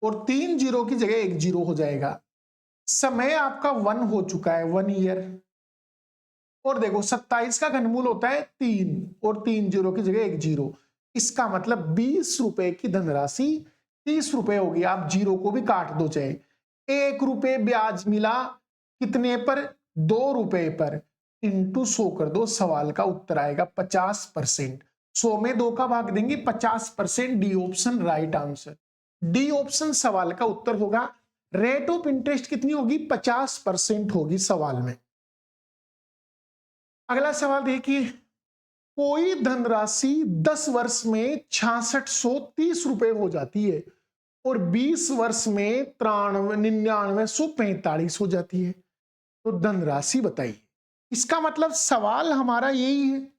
A: और 3 जीरो की जगह 1 जीरो हो जाएगा। समय आपका 1 हो चुका है, 1 ईयर। और देखो 27 का घनमूल होता है 3, और 3 जीरो की जगह 1 जीरो, इसका मतलब 20 रुपए की धनराशि 30 रुपए होगी। आप जीरो को भी काट दो चाहे। 1 रुपए ब्याज मिला कितने पर? 2 रुपए पर, इंटू 100 कर दो, सवाल का उत्तर आएगा 50%। 100 में 2 का भाग देंगे, 50%। D option right answer, D option सवाल का उत्तर होगा। रेट ऑफ इंटरेस्ट कितनी होगी? 50% होगी सवाल में। अगला सवाल देखिए, कोई धनराशि 10 वर्ष में 6630 रुपए हो जाती है और 20 वर्ष में 99,945 हो जाती है, तो धनराशि बताइए। इसका मतलब सवाल हमारा यही है,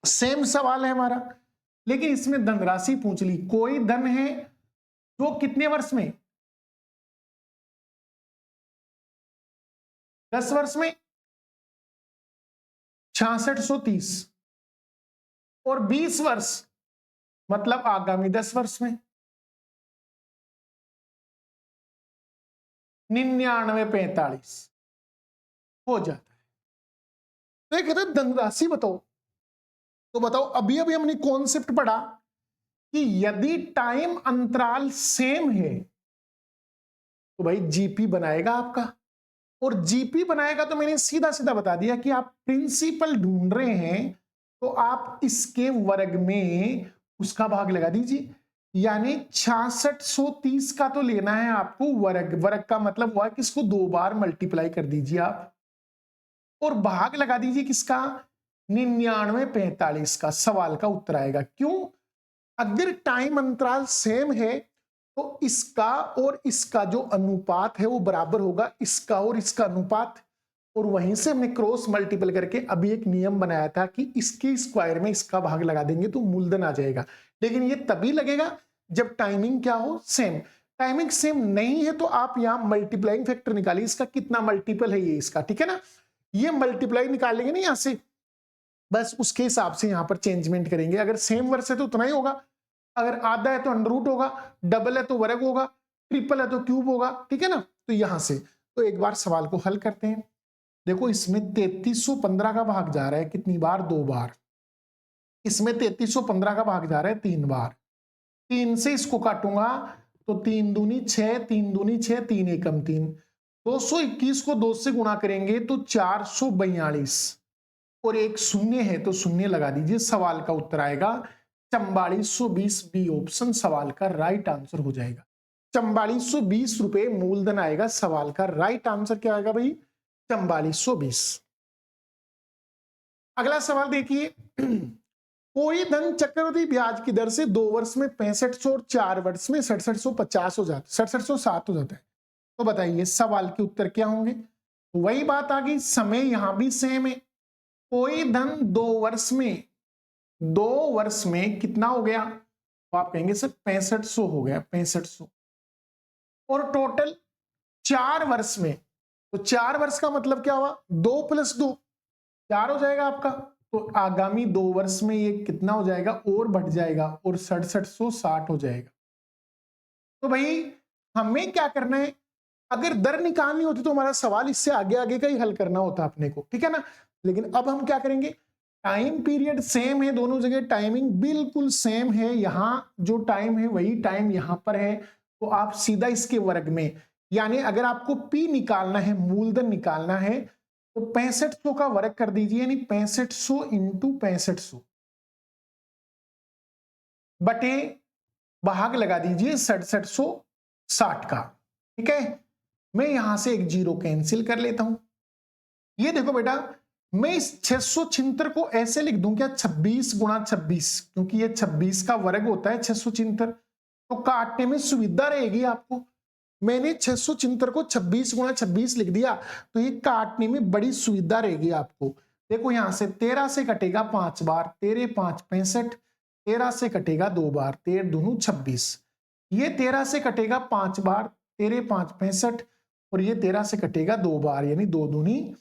A: सेम सवाल है हमारा, लेकिन इसमें धनराशि पूछ ली। कोई धन है जो कितने वर्ष में? 10 वर्ष में 6630, और 20 वर्ष मतलब आगामी 10 वर्ष में 99,45 हो जाता है। तो कहता है धनराशि बताओ। तो बताओ, अभी अभी हमने कॉन्सेप्ट पढ़ा कि यदि टाइम अंतराल सेम है तो भाई जीपी बनाएगा आपका, और जीपी बनाएगा तो मैंने सीधा सीधा बता दिया कि आप प्रिंसिपल ढूंढ रहे हैं तो आप इसके वर्ग में उसका भाग लगा दीजिए, यानी 6630 का तो लेना है आपको वर्ग। वर्ग का मतलब हुआ कि इसको 2 बार मल्टीप्लाई कर दीजिए आप, और भाग लगा दीजिए किसका? 99,45 का, सवाल का उत्तर आएगा। क्यों? अगर टाइम अंतराल सेम है तो इसका और इसका जो अनुपात है वो बराबर होगा इसका और इसका अनुपात, और वहीं से हमने क्रॉस मल्टीपल करके अभी एक नियम बनाया था कि इसके स्क्वायर में इसका भाग लगा देंगे तो मूलधन आ जाएगा। लेकिन ये तभी लगेगा जब टाइमिंग क्या हो, सेम। टाइमिंग सेम नहीं है तो आप यहां मल्टीप्लाइंग फैक्टर निकालिए, इसका कितना मल्टीपल है ये इसका, ठीक है ना। ये मल्टीप्लाई निकालेंगे ना यहां से, बस उसके हिसाब से यहां पर चेंजमेंट करेंगे। अगर सेम वर्स है तो उतना ही होगा, अगर आधा है तो अंडर रूट होगा, डबल है तो वर्ग होगा, ट्रिपल है तो क्यूब होगा, ठीक है ना। तो यहां से तो एक बार सवाल को हल करते हैं। देखो इसमें 3315 का भाग जा रहा है कितनी बार, 2 बार। इसमें 3315 का भाग जा रहा है 3 बार। 3 से इसको काटूंगा तो 3 दूनी 6, 3 दूनी 6, 3 एकम 3। 221 को 2 से गुणा करेंगे तो 442, और एक शून्य है तो शून्य लगा दीजिए। सवाल का उत्तर आएगा 4420। बी ऑप्शन सवाल का राइट आंसर हो जाएगा। 4420 रुपए मूलधन आएगा। सवाल का राइट आंसर क्या आएगा भाई, 4420। अगला सवाल देखिए, कोई धन चक्रवृद्धि ब्याज की दर से 2 वर्ष में 6500 और 4 वर्ष में 6750 हो जाता है, 6707 हो जाता है। तो बताइए सवाल के उत्तर क्या होंगे। वही बात आ गई, समय यहां भी सेम है। कोई धन 2 वर्ष में कितना हो गया, तो आप कहेंगे सर 6500 हो गया, 6500। और टोटल 4 वर्ष में, तो 4 वर्ष का मतलब क्या हुआ, 2 + 2 4 हो जाएगा आपका। तो आगामी 2 वर्ष में ये कितना हो जाएगा, और बढ़ जाएगा और 6760 हो जाएगा। तो भाई हमें क्या करना है, अगर दर निकालनी होती तो हमारा सवाल इससे आगे आगे का ही हल करना होता अपने को, ठीक है ना। लेकिन अब हम क्या करेंगे, टाइम पीरियड सेम है दोनों जगह, टाइमिंग बिल्कुल सेम है। यहां जो टाइम है वही टाइम यहां पर है, तो आप सीधा इसके वर्ग में, यानी अगर आपको पी निकालना है, मूलधन निकालना है, तो 6500 का वर्ग कर दीजिए, यानी 6500 इंटू 6500 बटे भाग लगा दीजिए 6760 का, ठीक है। मैं यहां से एक जीरो कैंसिल कर लेता हूं। ये देखो बेटा, मैं इस 676 को ऐसे लिख दूं क्या, 26 × 26, क्योंकि ये 26 का वर्ग होता है 676, तो काटने में सुविधा रहेगी आपको। मैंने 676 को 26 × 26 लिख दिया, तो ये काटने में बड़ी सुविधा रहेगी आपको। देखो यहां से 13 से कटेगा 5 बार, 13 5 65, 13 से कटेगा 2 बार, 13 दूनी 26। ये 13 से कटेगा 5 बार, 13 5 65, और ये 13 से कटेगा 2 बार, यानी 2 दूनी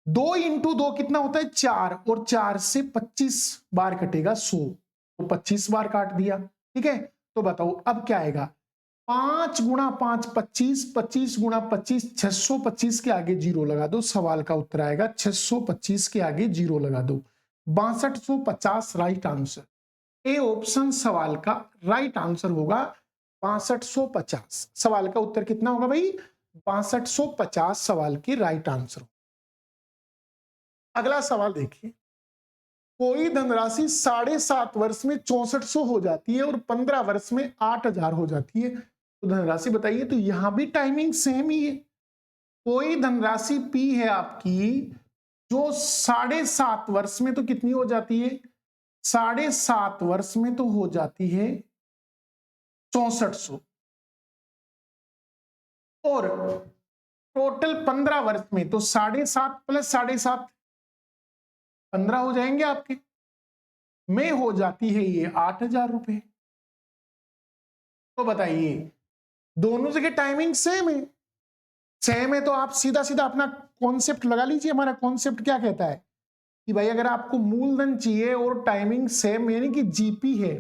A: 2 × 2 कितना होता है 4, और 4 से 25 बार कटेगा 100, तो 25 बार काट दिया, ठीक है। तो बताओ अब क्या आएगा, 5 × 5 25, 25 × 25 625 के आगे जीरो लगा दो, सवाल का उत्तर आएगा 625 के आगे जीरो लगा दो, 6250 राइट आंसर। ए ऑप्शन सवाल का राइट आंसर होगा 6250। सवाल का उत्तर कितना होगा भाई, 6250 सवाल की राइट आंसर। अगला सवाल देखिए, कोई धनराशि 7.5 वर्ष में 6400 हो जाती है और 15 वर्ष में 8000 हो जाती है, तो धनराशि बताइए। तो यहां भी टाइमिंग सेम ही है। कोई धनराशि पी है आपकी जो 7.5 वर्ष में तो कितनी हो जाती है, 7.5 वर्ष में तो हो जाती है 6400, और टोटल 15 वर्ष में तो 7.5 + 7.5 15 हो जाएंगे आपके, में हो जाती है ये 8000 रुपए। तो बताइए दोनों जगह टाइमिंग सेम है, सेम है तो आप सीधा सीधा अपना कॉन्सेप्ट लगा लीजिए। हमारा कॉन्सेप्ट क्या कहता है कि भाई अगर आपको मूलधन चाहिए और टाइमिंग सेम, यानी कि जीपी है,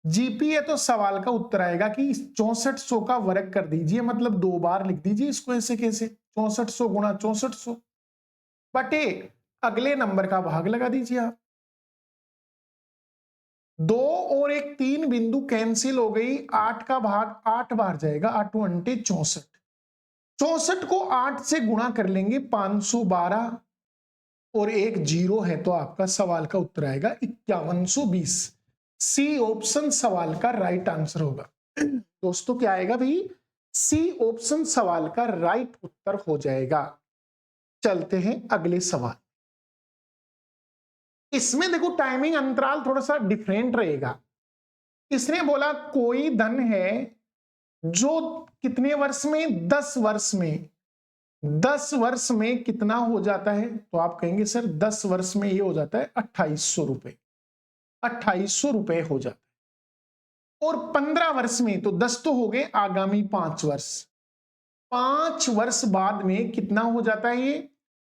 A: जीपी है, तो सवाल का उत्तर आएगा कि 6400 का वर्ग कर दीजिए, मतलब 2 बार लिख दीजिए इसको, ऐसे कैसे 6400 × 6400 बटे अगले नंबर का भाग लगा दीजिए आप। 2 और 1 3 बिंदु कैंसिल हो गई, 8 का भाग 8 बार जाएगा, 8 × 8 = 64। 64 को 8 से गुणा कर लेंगे 512, और एक जीरो है तो आपका सवाल का उत्तर आएगा 5120। सी ऑप्शन सवाल का राइट आंसर होगा। दोस्तों क्या आएगा भाई, सी ऑप्शन सवाल का राइट उत्तर हो जाएगा। चलते हैं अगले सवाल। इसमें देखो टाइमिंग अंतराल थोड़ा सा डिफरेंट रहेगा। इसने बोला कोई धन है जो कितने वर्ष में, 10 वर्ष में, 10 वर्ष में कितना हो जाता है, तो आप कहेंगे सर 10 वर्ष में ये हो जाता है 2800 रुपए, 2800 रुपए हो जाता है। और 15 वर्ष में, तो 10 तो हो गए, आगामी 5 वर्ष, 5 वर्ष बाद में कितना हो जाता है ये,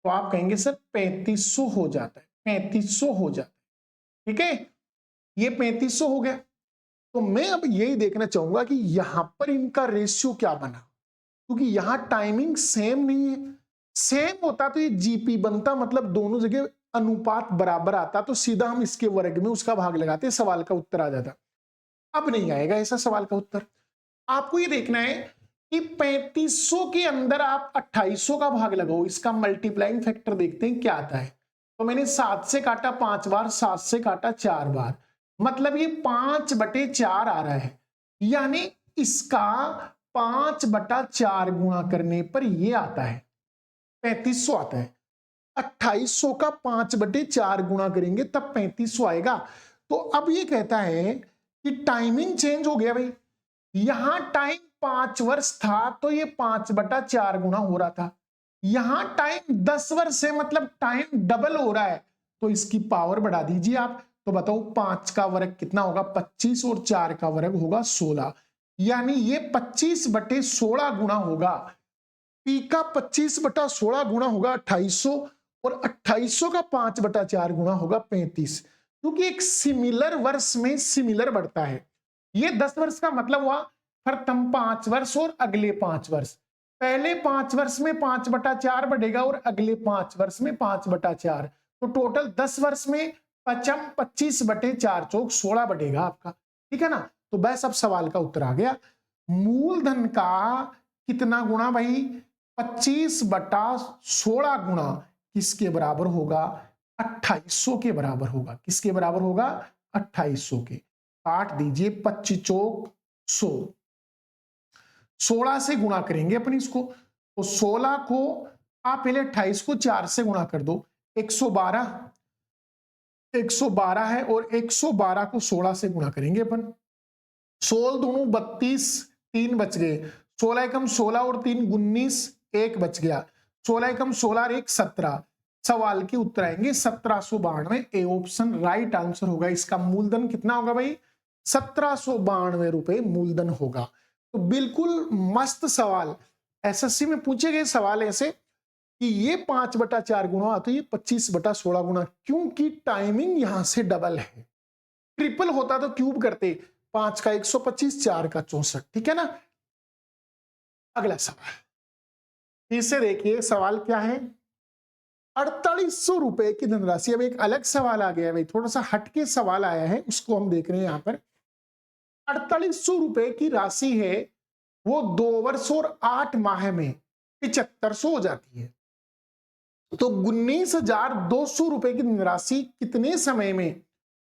A: तो आप कहेंगे सर 3500 हो जाता है, 3500 हो जाता है। ठीक है, ये 3500 हो गया। तो मैं अब यही देखना चाहूंगा कि यहां पर इनका रेशियो क्या बना, क्योंकि यहां टाइमिंग सेम नहीं है। सेम होता तो ये जीपी बनता, मतलब दोनों जगह अनुपात बराबर आता, तो सीधा हम इसके वर्ग में उसका भाग लगाते, सवाल का उत्तर आ जाता। अब नहीं आएगा ऐसा सवाल का उत्तर। आपको ये देखना है कि 3500 के अंदर आप 2800 का भाग लगाओ, इसका मल्टीप्लाइंग फैक्टर देखते हैं क्या आता है। तो मैंने 7 से काटा 5 बार, 7 से काटा 4 बार, मतलब ये 5/4 आ रहा है, यानी इसका 5/4 गुणा करने पर ये आता है 3500 आता है। 2800 का 5/4 गुणा करेंगे तब 3500 आएगा। तो अब ये कहता है कि टाइमिंग चेंज हो गया भाई, यहां टाइम 5 वर्ष था तो ये 5/4 गुणा हो रहा था, यहां टाइम 10 वर्ष है, मतलब टाइम डबल हो रहा है, तो इसकी पावर बढ़ा दीजिए आप। तो बताओ 5 का वर्ग कितना होगा, 25, और 4 का वर्ग होगा 16, यानी ये 25/16 गुणा होगा। पी का 25/16 गुणा होगा 2800, और 2800 का 5/4 गुणा होगा 35, क्योंकि एक सिमिलर वर्ष में सिमिलर बढ़ता है। ये 10 वर्ष का मतलब हुआ प्रथम 5 वर्ष और अगले 5 वर्ष, पहले 5 वर्ष में 5/4 बढ़ेगा और अगले 5 वर्ष में 5/4, तो टोटल 10 वर्ष में पचम 25/4 चौक 16 बढ़ेगा आपका। ठीक है ना, तो बस अब सवाल का उत्तर आ गया। मूलधन का कितना गुणा भाई, 25/16 गुणा किसके बराबर होगा, 2800 के बराबर होगा। किसके बराबर होगा, 2800 के। काट दीजिए, 25 चौक 100, 16 से गुणा करेंगे अपन इसको, तो 16 को आप पहले 28 को 4 से गुणा कर दो, 112, 112 है, और 112 को 16 से गुणा करेंगे अपन, 16 दूनों 32, 3 बच गए, 16 एकम 16 और 3 19, 1 बच गया, 16 एकम 16 और 1 17। सवाल के उत्तर आएंगे 1792। ए ऑप्शन राइट आंसर होगा। इसका मूलधन कितना होगा भाई, 1792 रुपए मूलधन होगा। तो बिल्कुल मस्त सवाल, एसएससी में पूछे गए सवाल ऐसे कि ये 5/4 गुणा तो ये 25/16 गुणा, क्योंकि टाइमिंग यहां से डबल है। ट्रिपल होता तो क्यूब करते, 5 का 125, 4 का 64। ठीक है ना। अगला सवाल फिर से देखिए, सवाल क्या है, 4800 रुपए की धनराशि। अब एक अलग सवाल आ गया है भाई, थोड़ा सा हटके सवाल आया है, उसको हम देख रहे हैं यहां पर। 4800 रुपए की राशि है, वो 2 वर्ष और 8 माह में 7500 हो जाती है, तो 19,200 रुपए की धनराशि कितने समय में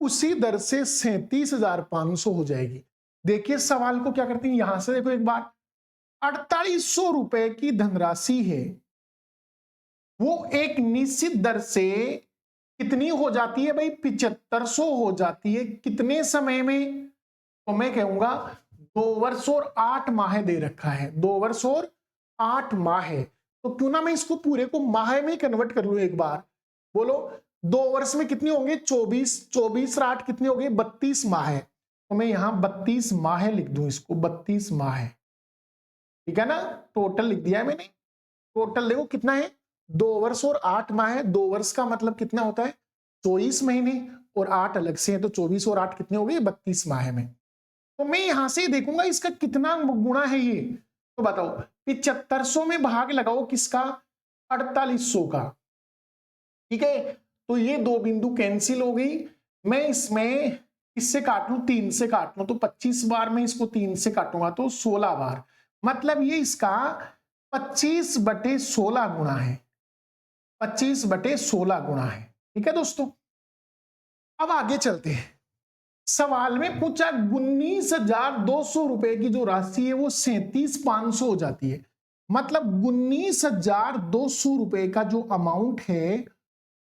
A: उसी दर से 37,500 हो जाएगी। देखिए सवाल को क्या करते हैं, यहां से देखो एक बार, 4800 रुपए की धनराशि है, वो एक निश्चित दर से कितनी हो जाती है भाई, 7500 हो जाती है, कितने समय में, तो मैं कहूंगा 2 वर्ष और 8 माह दे रखा है, 2 वर्ष और 8 माह, तो क्यों ना मैं इसको पूरे को माह में कन्वर्ट कर लूं एक बार। बोलो 2 वर्ष में कितने होंगे, 24, 24 और 8 कितने हो गए, 32 माह, तो मैं यहां 32 माह लिख दूं इसको, 32 माह। ठीक है ना, टोटल लिख दिया है मैंने। टोटल देखो कितना है, 2 वर्ष और 8 माह। 2 वर्ष का मतलब कितना होता है, 24 महीने, और 8 अलग से है, तो 24 और 8 कितने हो गए, 32 माह में। तो मैं यहां से देखूंगा इसका कितना गुणा है ये, तो बताओ 7500 में भाग लगाओ किसका, 4800 का। ठीक है, तो ये दो बिंदु कैंसिल हो गई। मैं इसमें इससे काट लूं, 3 से काट लूं, तो 25 बार में इसको 3 से काटूंगा तो 16 बार, मतलब ये इसका 25/16 गुणा है, 25/16 गुणा है। ठीक है दोस्तों, अब आगे चलते हैं। सवाल में पूछा 19,200 रुपए की जो राशि है वो 37,500 हो जाती है, मतलब 19,200 रुपए का जो अमाउंट है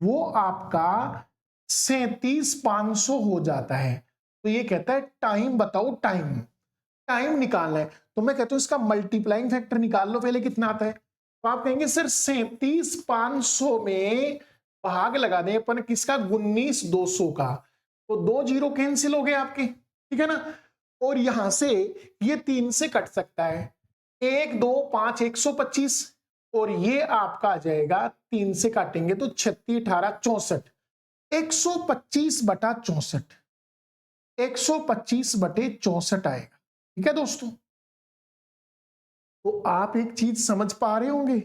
A: वो आपका 37,500 हो जाता है। तो ये कहता है टाइम बताओ, टाइम निकालना है। तो मैं कहता हूं इसका मल्टीप्लाइंग फैक्टर निकाल लो पहले, कितना आता है। तो आप कहेंगे सर 37,500 में भाग लगा दें अपन किसका, 19,200 का, तो 2 जीरो कैंसिल हो गए आपके, ठीक है ना। और यहां से ये 3 से कट सकता है, 1 2 5 125, और ये आपका आ जाएगा 3 से काटेंगे तो 36 18 64, 125/64, 125/64 आएगा, ठीक है दोस्तों। तो आप एक चीज समझ पा रहे होंगे,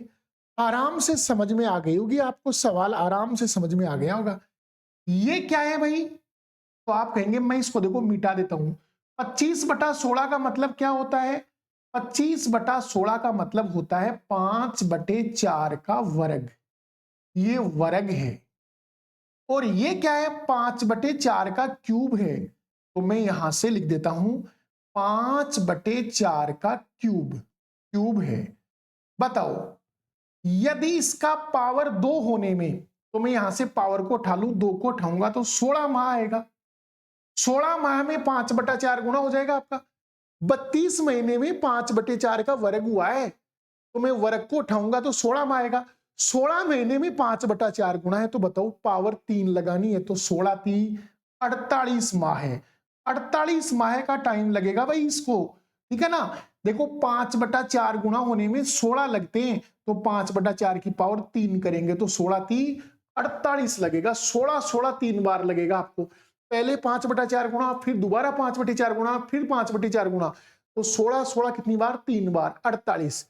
A: आराम से समझ में आ गई होगी आपको, सवाल आराम से समझ में आ गया होगा। ये क्या है भाई, तो आप कहेंगे मैं इसको देखो मिटा देता हूं। 25/16 का मतलब क्या होता है, 25/16 का मतलब होता है 5/4 का वर्ग, ये वर्ग है। और ये क्या है, 5/4 का क्यूब है। तो मैं यहां से लिख देता हूं 5/4 का क्यूब है। बताओ यदि इसका पावर 2 होने में, तो मैं यहां से पावर को उठा लूं, 2 को उठाऊंगा तो 16 माह आएगा। 16 माह में 5/4 गुना हो जाएगा आपका। 32 महीने में 5/4 का वर्ग हुआ है, तो मैं वर्ग को उठाऊंगा तो 16 माह आएगा। 16 महीने में 5/4 गुना है, तो बताओ पावर 3 लगानी है, तो 16 3 48 माह है। 48 माह का टाइम लगेगा भाई इसको, ठीक है ना। देखो 5/4 गुना होने में 16 लगते हैं, तो 5/4 की पावर 3 करेंगे तो 16 3 48 लगेगा। 16 16 3 बार लगेगा आपको, पहले 5/4 गुना, फिर दोबारा 5/4 गुना, फिर 5/4 गुना, तो 16 16 कितनी बार, 3 बार, 48।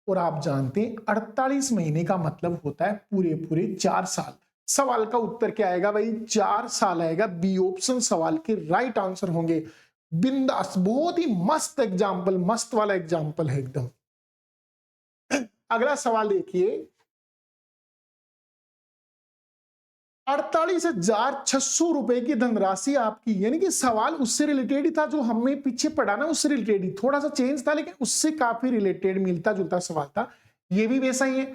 A: और आप जानते हैं 48 महीने का मतलब होता है पूरे पूरे 4 साल। सवाल का उत्तर क्या आएगा भाई, 4 साल आएगा। बी ऑप्शन सवाल के राइट आंसर होंगे। बिंदास, बहुत ही मस्त एग्जाम्पल, मस्त वाला एग्जाम्पल है एकदम। अगला सवाल देखिए, 48,600 रुपए की धनराशि आपकी, यानी कि सवाल उससे रिलेटेड ही था जो हमें पीछे पढ़ा ना, उससे रिलेटेड ही, थोड़ा सा चेंज था लेकिन उससे काफी रिलेटेड मिलता जुलता सवाल था। ये भी वैसा ही है।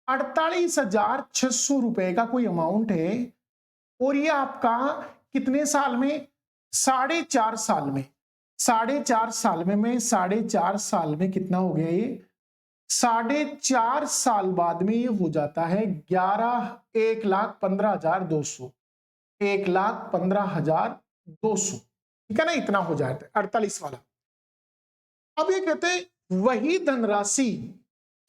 A: 48,600 रुपए का कोई अमाउंट है, और ये आपका कितने साल में, 4.5 साल में, 4.5 साल में, मैं 4.5 साल में कितना हो गया ये, 4.5 साल बाद में ये हो जाता है 1,15,200, 1,15,200, ठीक है ना, इतना हो जाता है 48 वाला। अब ये कहते हैं वही धनराशि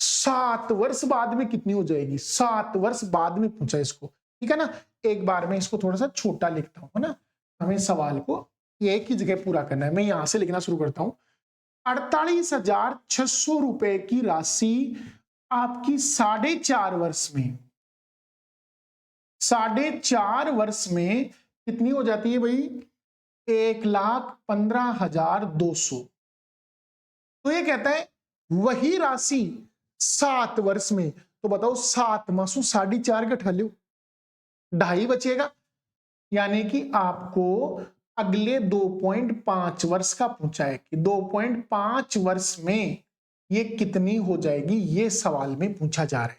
A: 7 वर्ष बाद में कितनी हो जाएगी, 7 वर्ष बाद में पूछा इसको, ठीक है ना। एक बार में इसको थोड़ा सा छोटा लिखता हूं ना, हमें सवाल को एक ही जगह पूरा करना है। मैं यहां से लिखना शुरू करता हूं। 48,600 रुपए की राशि आपकी 4.5 वर्ष में, 4.5 वर्ष में कितनी हो जाती है भाई, 1,15,200। तो ये कहता है वही राशि 7 वर्ष में, तो बताओ 7 मासू 4.5 घटा लो, 2.5 बचेगा। यानी कि आपको अगले 2.5 वर्ष का पूछा है कि 2.5 वर्ष में ये कितनी हो जाएगी, ये सवाल में पूछा जा रहा है।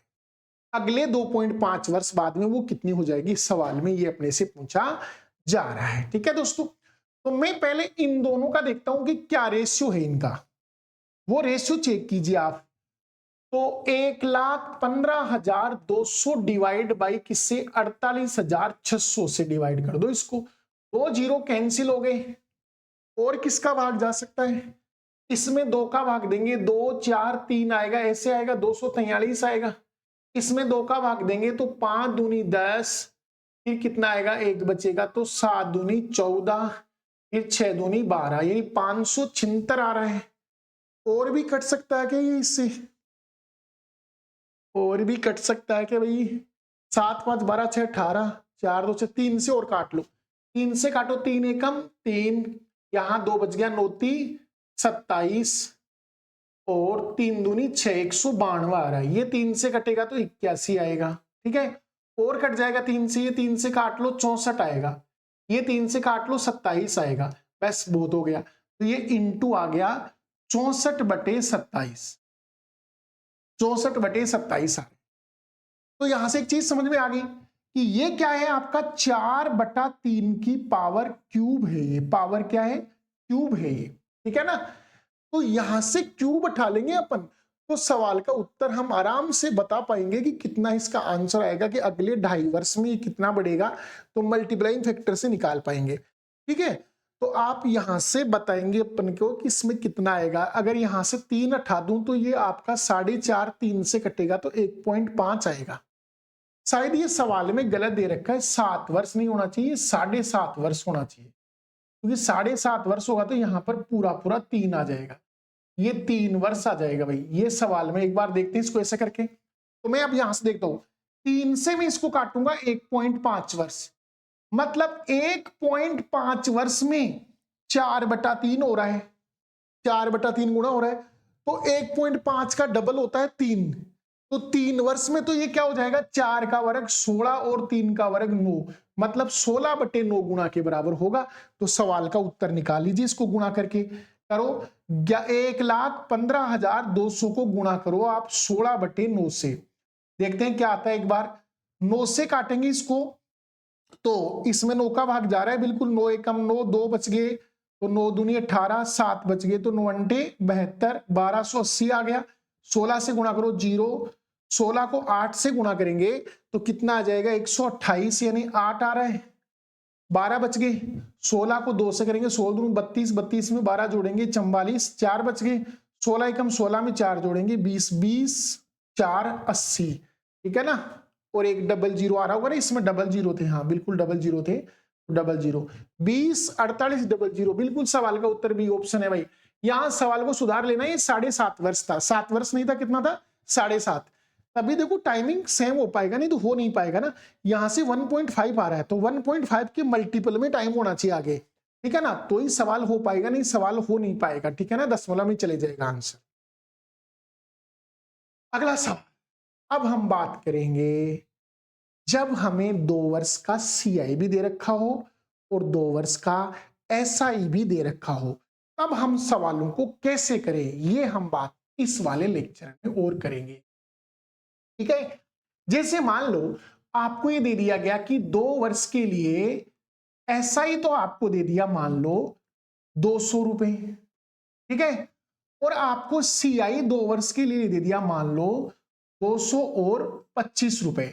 A: अगले 2.5 वर्ष बाद में वो कितनी हो जाएगी, सवाल में ये अपने से पूछा जा रहा है, ठीक है दोस्तों। तो मैं पहले इन दोनों का देखता हूं कि क्या रेशियो है इनका, वो रेशियो चेक कीजिए आप। तो 1,15,200 डिवाइड बाई किससे, 48,600 से डिवाइड कर दो इसको, 2 जीरो कैंसिल हो गए। और किसका भाग जा सकता है, इसमें 2 का भाग देंगे, 2 4 3 आएगा, ऐसे आएगा 243 आएगा। इसमें 2 का भाग देंगे तो 5 दूनी 10, फिर कितना आएगा, 1 बचेगा, तो 7 दूनी 14, फिर 6 दूनी 12, यानी 576 आ रहा है। और भी कट सकता है क्या ये इससे, और भी कट सकता है क्या भाई, 7 5 12 6 18, 4 2 6, 3 से और काट लो, 3 से काटो, 3 एकम 3, यहां 2 बच गया, 9 3 27, और 3 दूनी 6, 192 आ रहा है। ये 3 से कटेगा तो 81 आएगा, ठीक है। और कट जाएगा 3 से, ये 3 से काट लो 64 आएगा, ये 3 से काट लो 27 आएगा, बस बहुत हो गया। तो ये इंटू आ गया 64/27, 64/27 आ रहा है। तो यहां से एक चीज समझ में आ गई कि ये क्या है, आपका 4/3 की पावर क्यूब है। ये पावर क्या है, क्यूब है ये, ठीक है ना। तो यहां से क्यूब उठा लेंगे अपन, तो सवाल का उत्तर हम आराम से बता पाएंगे कि कितना इसका आंसर आएगा, कि अगले 2.5 वर्ष में ये कितना बढ़ेगा, तो मल्टीप्लाइंग फैक्टर से निकाल पाएंगे। ठीक है, तो आप यहां से बताएंगे अपन को कि इसमें कितना आएगा। अगर यहां से 3 हटा दूं तो ये आपका 4.5 3 से कटेगा तो 1.5 आएगा। शायद ये सवाल में गलत दे रखा है, 7 वर्ष नहीं होना चाहिए, 7.5 वर्ष होना चाहिए, क्योंकि 7.5 वर्ष होगा तो यहाँ पर पूरा पूरा 3 आ जाएगा, ये 3 वर्ष आ जाएगा भाई। ये सवाल में एक बार देखते हैं इसको ऐसे करके। तो मैं अब यहां से देखता हूं, 3 से मैं इसको काटूंगा 1.5 वर्ष, मतलब 1.5 वर्ष में 4/3 हो रहा है, 4/3 गुणा हो रहा है, तो 1.5 का डबल होता है 3, तो 3 वर्ष में तो ये क्या हो जाएगा, 4 का वर्ग 16 और 3 का वर्ग 9, मतलब 16/9 गुणा के बराबर होगा। तो सवाल का उत्तर निकाल लीजिए, इसको गुणा करके करो, 1,15,200 को गुणा करो आप 16/9 से, देखते हैं क्या आता है। एक बार 9 से काटेंगे इसको, तो इसमें 9 का भाग जा रहा है, बिल्कुल 9 एकम 9, 2 बच गए, तो 9 दूनी 18, 7 बच गए, तो 9 अंटे 72, 1280 आ गया। 16 से गुणा करो 0, 16 को 8 से गुणा करेंगे तो कितना आ जाएगा, 128, यानी 8 आ रहा है। 12 बच गए, 16 को 2 से करेंगे, 16 दूनी 32, 32 में 12 जोड़ेंगे 44, 4 बच गए, 16 एकम 16 में 4 जोड़ेंगे 20, 20 4 80, ठीक है ना। और एक डबल जीरो आ रहा होगा ना, इसमें डबल जीरो थे, हाँ बिल्कुल डबल जीरो थे, डबल जीरो 20 48 डबल जीरो, बिल्कुल सवाल का उत्तर बी ऑप्शन है भाई। यहां सवाल को सुधार लेना, ये 7.5 वर्ष था, 7 वर्ष नहीं था, कितना था, 7.5, तभी देखो टाइमिंग सेम हो पाएगा, नहीं तो हो नहीं पाएगा ना। यहां से 1.5 आ रहा है, तो 1.5 के मल्टीपल में टाइम होना चाहिए आगे, ठीक है ना, तो ही सवाल हो पाएगा, नहीं सवाल हो नहीं पाएगा, ठीक है ना, दशमलव में चले जाएगा आंसर। अगला सवाल, अब हम बात करेंगे जब हमें 2 वर्ष का CI भी दे रखा हो और 2 वर्ष का SI भी दे रखा हो, तब हम सवालों को कैसे करें, ये हम बात इस वाले लेक्चर में और करेंगे, ठीक है। जैसे मान लो आपको ये दे दिया गया कि 2 वर्ष के लिए SI तो आपको दे दिया मान लो 200 रुपए, ठीक है, और आपको CI 2 वर्ष के लिए दे दिया मान लो 200 और 25 रुपए।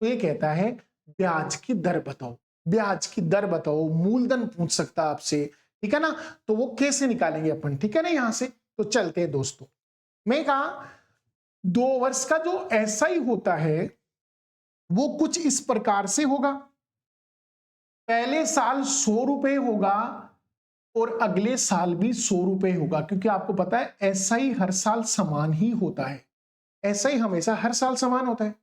A: तो ये कहता है ब्याज की दर बताओ, ब्याज की दर बताओ, मूलधन पूछ सकता है आपसे, ठीक है ना, तो वो कैसे निकालेंगे अपन, ठीक है ना। यहां से तो चलते हैं दोस्तों, मैं कहा 2 वर्ष का जो SI होता है वो कुछ इस प्रकार से होगा, पहले साल 100 रुपए होगा और अगले साल भी 100 रुपए होगा, क्योंकि आपको पता है SI हर साल समान ही होता है, SI हमेशा हर साल समान होता है।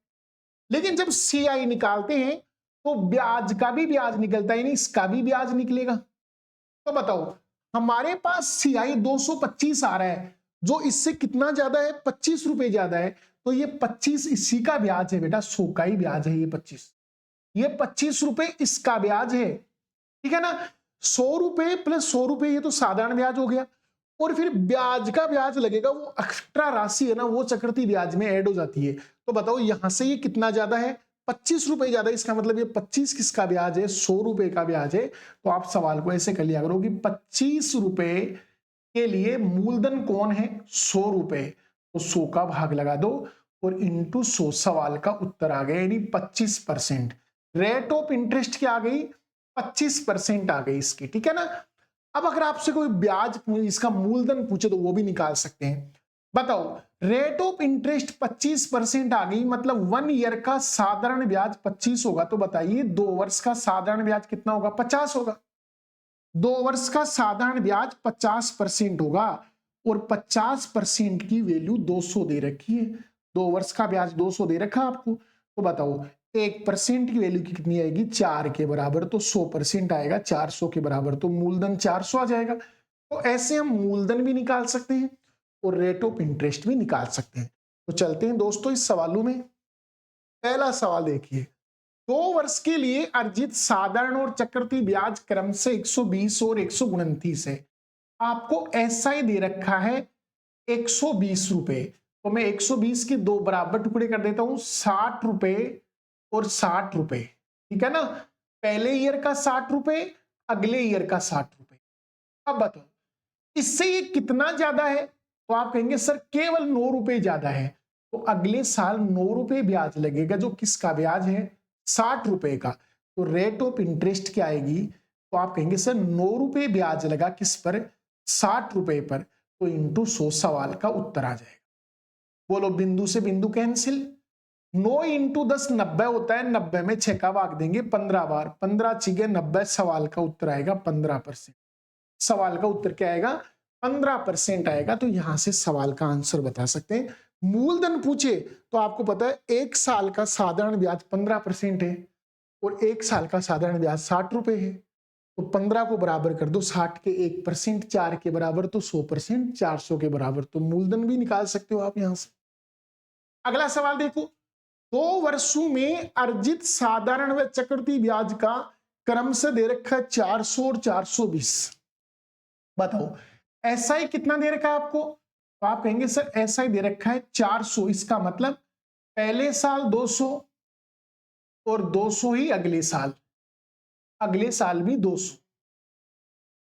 A: लेकिन जब CI निकालते हैं तो ब्याज का भी ब्याज निकलता है, यानी इसका भी ब्याज निकलेगा। तो बताओ हमारे पास CI 225 आ रहा है, जो इससे कितना ज्यादा है, 25 रुपए ज्यादा है, तो ये 25 इसी का ब्याज है बेटा, 100 का ही ब्याज है, ये 25 रुपए इसका ब्याज है, ठीक है ना। 100 रुपए प्लस 100 रुपए, ये तो साधारण ब्याज हो गया, और फिर ब्याज का ब्याज लगेगा, वो एक्स्ट्रा राशि है ना, वो चक्रवृद्धि ब्याज में ऐड हो जाती है। तो बताओ यहां से ये कितना ज्यादा है, 25 रुपए ज्यादा, इसका मतलब ये 25 किसका ब्याज है, 100 रुपए का ब्याज है। तो आप सवाल को ऐसे कर लिया करो कि 25 रुपए के लिए मूलधन कौन है, 100 रुपए, तो 100 का भाग लगा दो और इंटू 100, सवाल का उत्तर आ गया, यानी 25%। रेट ऑफ इंटरेस्ट क्या आ गई, 25% आ गई इसकी, ठीक है ना। अब अगर आपसे कोई ब्याज इसका मूलधन पूछे तो वो भी निकाल सकते हैं। बताओ रेट ऑफ इंटरेस्ट 25% आ गई, मतलब 1 ईयर का साधारण ब्याज 25 होगा, तो बताइए 2 वर्ष का साधारण ब्याज कितना होगा, 50 होगा। 2 वर्ष का साधारण ब्याज 50% होगा, और 50% की वैल्यू 200 दे रखी है, 2 वर्ष का ब्याज 200 दे रखा आपको। तो बताओ 1% की वैल्यू कितनी आएगी, 4 के बराबर, तो 100% आएगा 400 के बराबर, तो मूलधन 400 आ जाएगा। तो ऐसे हम मूलधन भी निकाल सकते हैं और रेट ऑफ इंटरेस्ट भी निकाल सकते हैं। तो चलते हैं दोस्तों इस सवालों में। पहला सवाल देखिए, 2 वर्ष के लिए अर्जित साधारण और चक्रवृद्धि ब्याज क्रम से 120 और 129 है, आपको SI दे रखा है 120 रुपए, तो मैं 120 के 2 बराबर टुकड़े कर देता हूं, 60 रुपए और 60 रुपए, ठीक है ना, पहले ईयर का 60 रुपए, अगले ईयर का 60 रुपए। अब बताओ इससे ये कितना ज्यादा है, तो आप कहेंगे सर केवल 9 रुपए ज्यादा है, तो अगले साल 9 रुपए ब्याज लगेगा, जो किसका ब्याज है, 60 रुपए का। तो रेट ऑफ इंटरेस्ट क्या आएगी, तो आप कहेंगे सर 9 रुपए ब्याज लगा किस पर, 60 रुपए पर, तो इंटू 100 सवाल का उत्तर आ जाएगा। बोलो बिंदु से बिंदु कैंसिल, 9 इंटू 10 90 होता है, 90 में 6 का भाग देंगे 15 बार, 15 छिगे 90, सवाल का उत्तर आएगा 15%। सवाल का उत्तर क्या आएगा, 15% आएगा। तो यहां से सवाल का आंसर बता सकते हैं। मूलधन पूछे तो आपको पता है 1 साल का साधारण ब्याज 15% है और 1 साल का साधारण ब्याज 60 रुपए है, तो 15 को बराबर कर दो 60 के 1%, 4 के बराबर तो 100%, 400 के बराबर, तो मूलधन भी निकाल सकते हो आप यहां से। अगला सवाल देखो, 2 वर्षों में अर्जित साधारण व चक्रवृद्धि ब्याज का क्रम से दे रखा है 400 और 420। बताओ एसआई कितना दे रखा है आपको, तो आप कहेंगे सर एसआई दे रखा है 400, इसका मतलब पहले साल 200 और 200 ही अगले साल भी 200।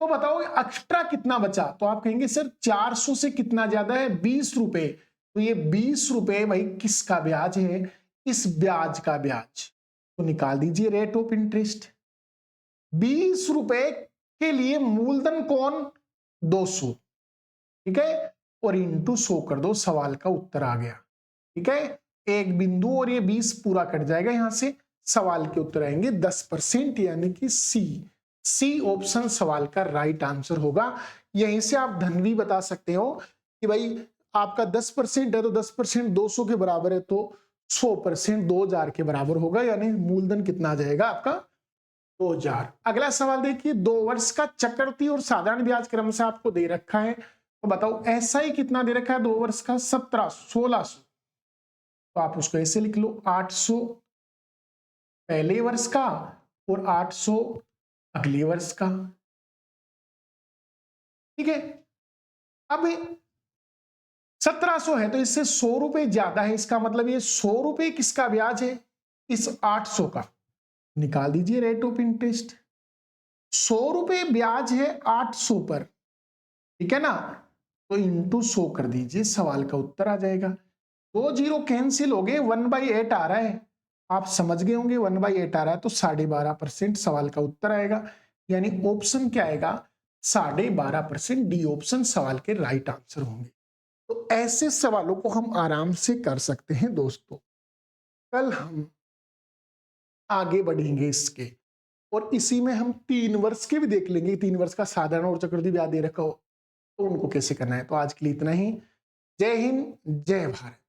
A: तो बताओ एक्स्ट्रा कितना बचा, तो आप कहेंगे सर 400 से कितना ज्यादा है, 20 रुपए, तो ये 20 रुपए भाई किसका ब्याज है, इस ब्याज का ब्याज। तो निकाल दीजिए रेट ऑफ इंटरेस्ट, 20 रुपए के लिए मूलधन कौन 200, ठीक है, और इंटू 100 कर दो, सवाल का उत्तर आ गया। ठीक है, एक बिंदु और ये 20 पूरा कट जाएगा, यहां से सवाल के उत्तर आएंगे 10%, यानी कि सी ऑप्शन सवाल का राइट आंसर होगा। यहीं से आप धन भी बता सकते हो कि भाई आपका 10% है तो 10% 200 के बराबर है, तो 100% 2000 के बराबर होगा, यानी मूलधन कितना आ जाएगा आपका 2000। अगला सवाल देखिए, 2 वर्ष का चक्रवृद्धि और साधारण ब्याज क्रम से आपको दे रखा है, तो बताओ एसआई कितना दे रखा है 2 वर्ष का, 1600, तो आप उसको ऐसे लिख लो 800 पहले वर्ष का और 800 अगले वर्ष का। ठीक है, अब 1700 है तो इससे 100 रुपए ज्यादा है, इसका मतलब ये 100 रुपए किसका ब्याज है, इस 800 का। निकाल दीजिए रेट ऑफ इंटरेस्ट, 100 रुपए ब्याज है 800 पर, ठीक है ना, तो इंटू 100 कर दीजिए, सवाल का उत्तर आ जाएगा। 2 जीरो कैंसिल हो गए, 1/8 आ रहा है, आप समझ गए होंगे 1/8 आ रहा है, तो 12.5% सवाल का उत्तर आएगा, यानी ऑप्शन क्या आएगा 12.5%, डी ऑप्शन सवाल के राइट आंसर होंगे। तो ऐसे सवालों को हम आराम से कर सकते हैं दोस्तों। कल हम आगे बढ़ेंगे इसके, और इसी में हम 3 वर्ष के भी देख लेंगे, 3 वर्ष का साधारण और चक्रवृद्धि ब्याज दे रखा हो तो उनको कैसे करना है। तो आज के लिए इतना ही। जय हिंद, जय भारत।